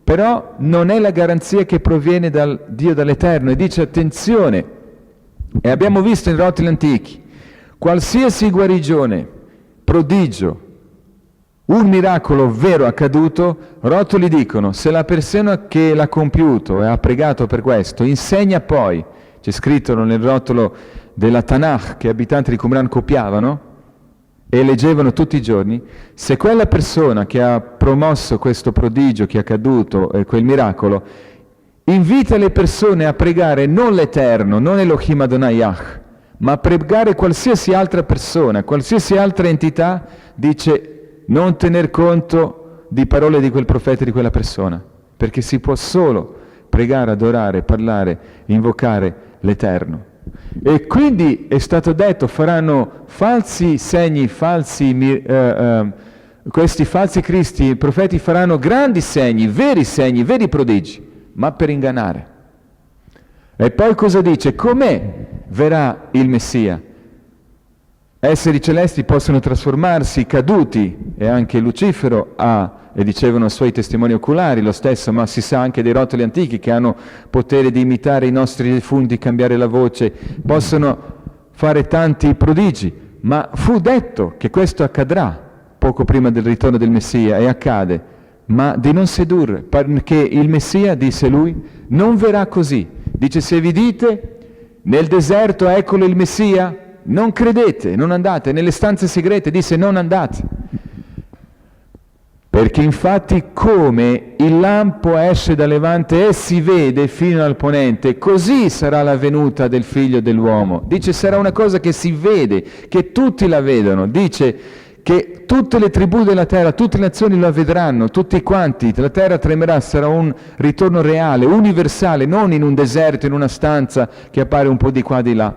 però non è la garanzia che proviene dal Dio dall'Eterno. E dice attenzione, e abbiamo visto in rotoli antichi, qualsiasi guarigione, prodigio, un miracolo vero accaduto, rotoli dicono, se la persona che l'ha compiuto e ha pregato per questo, insegna poi, c'è scritto nel rotolo della Tanakh che abitanti di Qumran copiavano, e leggevano tutti i giorni, se quella persona che ha promosso questo prodigio che è accaduto, quel miracolo, invita le persone a pregare non l'Eterno, non Elohim Adonai Yah, ma a pregare qualsiasi altra persona, qualsiasi altra entità, dice non tener conto di parole di quel profeta e di quella persona, perché si può solo pregare, adorare, parlare, invocare l'Eterno. E quindi è stato detto, faranno falsi segni, questi falsi cristi, i profeti faranno grandi segni, veri prodigi, ma per ingannare. E poi cosa dice? Com'è verrà il Messia? Esseri celesti possono trasformarsi, caduti, e anche Lucifero e dicevano i suoi testimoni oculari lo stesso, ma si sa anche dei rotoli antichi che hanno potere di imitare i nostri defunti, cambiare la voce, possono fare tanti prodigi, ma fu detto che questo accadrà poco prima del ritorno del Messia, e accade, ma di non sedurre, perché il Messia, disse lui, non verrà così. Dice, se vi dite nel deserto eccolo il Messia, non credete, non andate, nelle stanze segrete, disse non andate. Perché infatti come il lampo esce dal levante e si vede fino al ponente, così sarà la venuta del Figlio dell'uomo. Dice sarà una cosa che si vede, che tutti la vedono. Dice che tutte le tribù della terra, tutte le nazioni la vedranno, tutti quanti, la terra tremerà, sarà un ritorno reale, universale, non in un deserto, in una stanza che appare un po' di qua di là.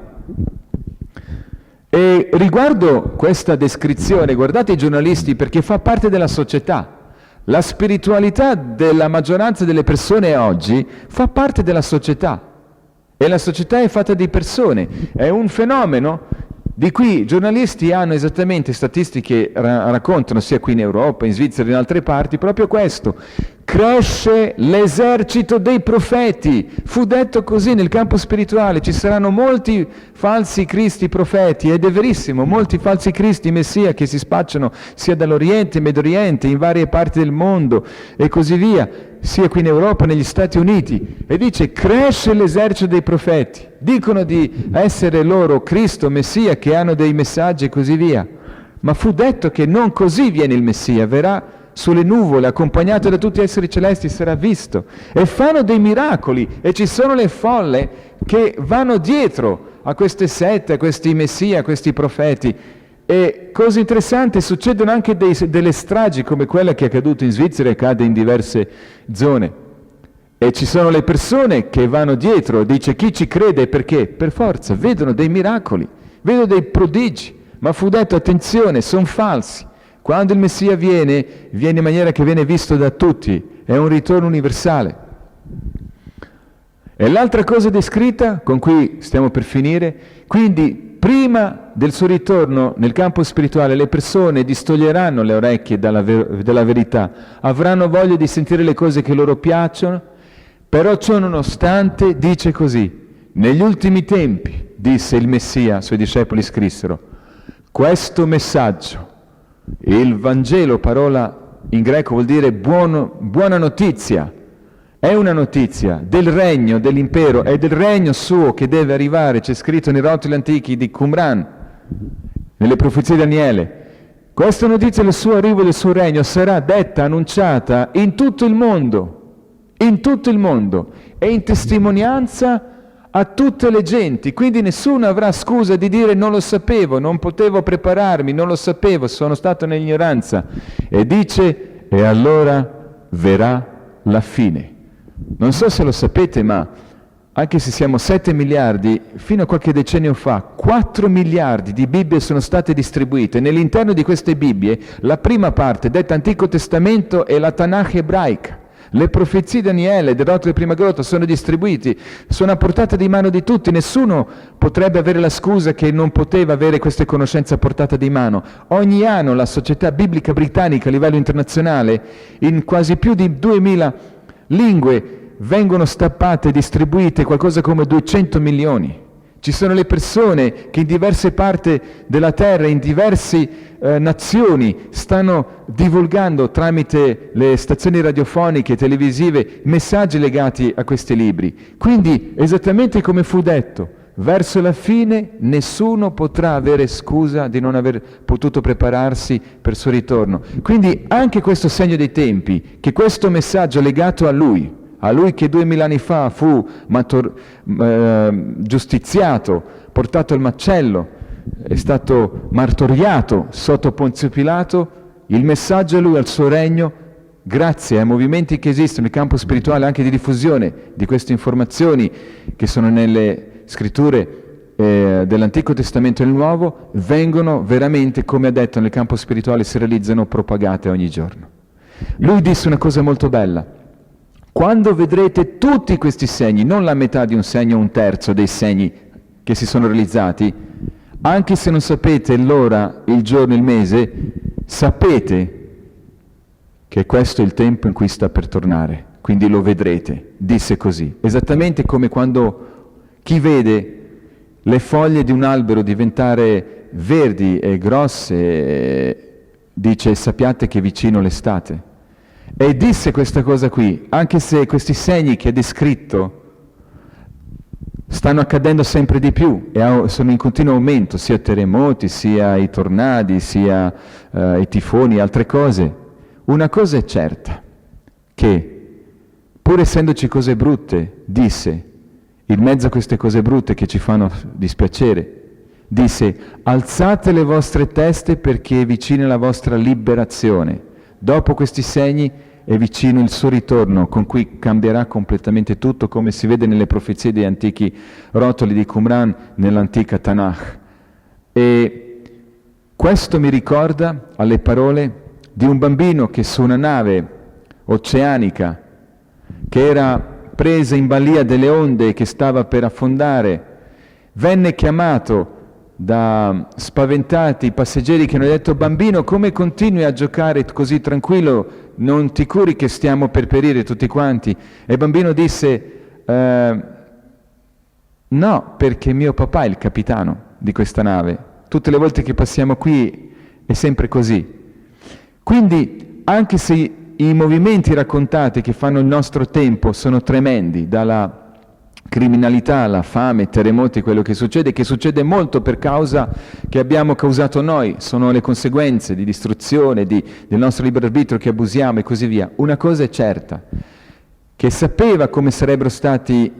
E riguardo questa descrizione, guardate i giornalisti, perché fa parte della società. La spiritualità della maggioranza delle persone oggi fa parte della società. E la società è fatta di persone. È un fenomeno Di qui i giornalisti hanno esattamente statistiche, raccontano sia qui in Europa, in Svizzera e in altre parti, proprio questo. Cresce l'esercito dei profeti. Fu detto così nel campo spirituale, ci saranno molti falsi cristi profeti, ed è verissimo, molti falsi cristi messia che si spacciano sia dall'Oriente, Medio Oriente, in varie parti del mondo e così via, sia qui in Europa, negli Stati Uniti, e dice cresce l'esercito dei profeti, dicono di essere loro Cristo, Messia, che hanno dei messaggi e così via, ma fu detto che non così viene il Messia, verrà sulle nuvole, accompagnato da tutti gli esseri celesti, sarà visto, e fanno dei miracoli, e ci sono le folle che vanno dietro a queste sette, a questi Messia, a questi profeti. E cose interessanti, succedono anche delle stragi come quella che è accaduta in Svizzera e accade in diverse zone. E ci sono le persone che vanno dietro, dice chi ci crede perché? Per forza, vedono dei miracoli, vedono dei prodigi, ma fu detto attenzione, sono falsi. Quando il Messia viene in maniera che viene visto da tutti, è un ritorno universale. E l'altra cosa descritta, con cui stiamo per finire, quindi prima del suo ritorno nel campo spirituale le persone distoglieranno le orecchie dalla verità, avranno voglia di sentire le cose che loro piacciono, però ciò nonostante dice così, negli ultimi tempi, disse il Messia, i suoi discepoli scrissero, questo messaggio, il Vangelo, parola in greco vuol dire buona notizia, è una notizia del regno, dell'impero, è del regno suo che deve arrivare, c'è scritto nei rotoli antichi di Qumran, nelle profezie di Daniele. Questa notizia del suo arrivo, del suo regno, sarà detta, annunciata in tutto il mondo, e in testimonianza a tutte le genti, quindi nessuno avrà scusa di dire non lo sapevo, non potevo prepararmi, non lo sapevo, sono stato nell'ignoranza. E dice, e allora verrà la fine. Non so se lo sapete, ma anche se siamo 7 miliardi, fino a qualche decennio fa, 4 miliardi di Bibbie sono state distribuite. Nell'interno di queste Bibbie, la prima parte, detta Antico Testamento, è la Tanakh ebraica. Le profezie di Daniele, del rotolo di prima grotta, sono distribuiti, sono a portata di mano di tutti, nessuno potrebbe avere la scusa che non poteva avere queste conoscenze a portata di mano. Ogni anno la Società Biblica Britannica a livello internazionale, in quasi più di 2000 lingue, vengono stampate e distribuite qualcosa come 200 milioni. Ci sono le persone che in diverse parti della terra, in diverse nazioni, stanno divulgando tramite le stazioni radiofoniche e televisive messaggi legati a questi libri. Quindi, esattamente come fu detto, verso la fine nessuno potrà avere scusa di non aver potuto prepararsi per il suo ritorno. Quindi anche questo segno dei tempi, che questo messaggio legato a lui che 2000 anni fa fu giustiziato, portato al macello, è stato martoriato sotto Ponzio Pilato, il messaggio a lui, al suo regno, grazie ai movimenti che esistono nel campo spirituale, anche di diffusione di queste informazioni che sono nelle scritture dell'Antico Testamento e del Nuovo, vengono veramente, come ha detto, nel campo spirituale si realizzano, propagate ogni giorno. Lui disse una cosa molto bella: quando vedrete tutti questi segni, non la metà di un segno o un terzo dei segni che si sono realizzati, anche se non sapete l'ora, il giorno, il mese, sapete che questo è il tempo in cui sta per tornare, quindi lo vedrete, disse così. Esattamente come quando chi vede le foglie di un albero diventare verdi e grosse, dice sappiate che è vicino l'estate. E disse questa cosa qui, anche se questi segni che ha descritto stanno accadendo sempre di più e sono in continuo aumento, sia terremoti, sia i tornadi, sia i tifoni, altre cose. Una cosa è certa, che pur essendoci cose brutte, disse, in mezzo a queste cose brutte che ci fanno dispiacere, disse, alzate le vostre teste perché è vicina la vostra liberazione. Dopo questi segni è vicino il suo ritorno, con cui cambierà completamente tutto, come si vede nelle profezie degli antichi rotoli di Qumran, nell'antica Tanakh. E questo mi ricorda alle parole di un bambino che su una nave oceanica, che era presa in balia delle onde e che stava per affondare, venne chiamato da spaventati passeggeri che hanno detto: bambino, come continui a giocare così tranquillo, non ti curi che stiamo per perire tutti quanti? E il bambino disse: no, perché mio papà è il capitano di questa nave, tutte le volte che passiamo qui è sempre così. Quindi anche se i movimenti raccontati che fanno il nostro tempo sono tremendi, dalla criminalità, la fame, terremoti, quello che succede molto per causa che abbiamo causato noi, sono le conseguenze di distruzione, del nostro libero arbitrio che abusiamo e così via. Una cosa è certa, che sapeva come sarebbero stati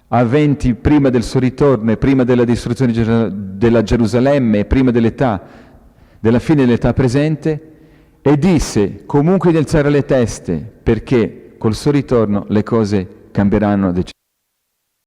avventi prima del suo ritorno e prima della distruzione della Gerusalemme e prima della fine dell'età presente, e disse comunque di alzare le teste, perché col suo ritorno le cose cambieranno decisamente.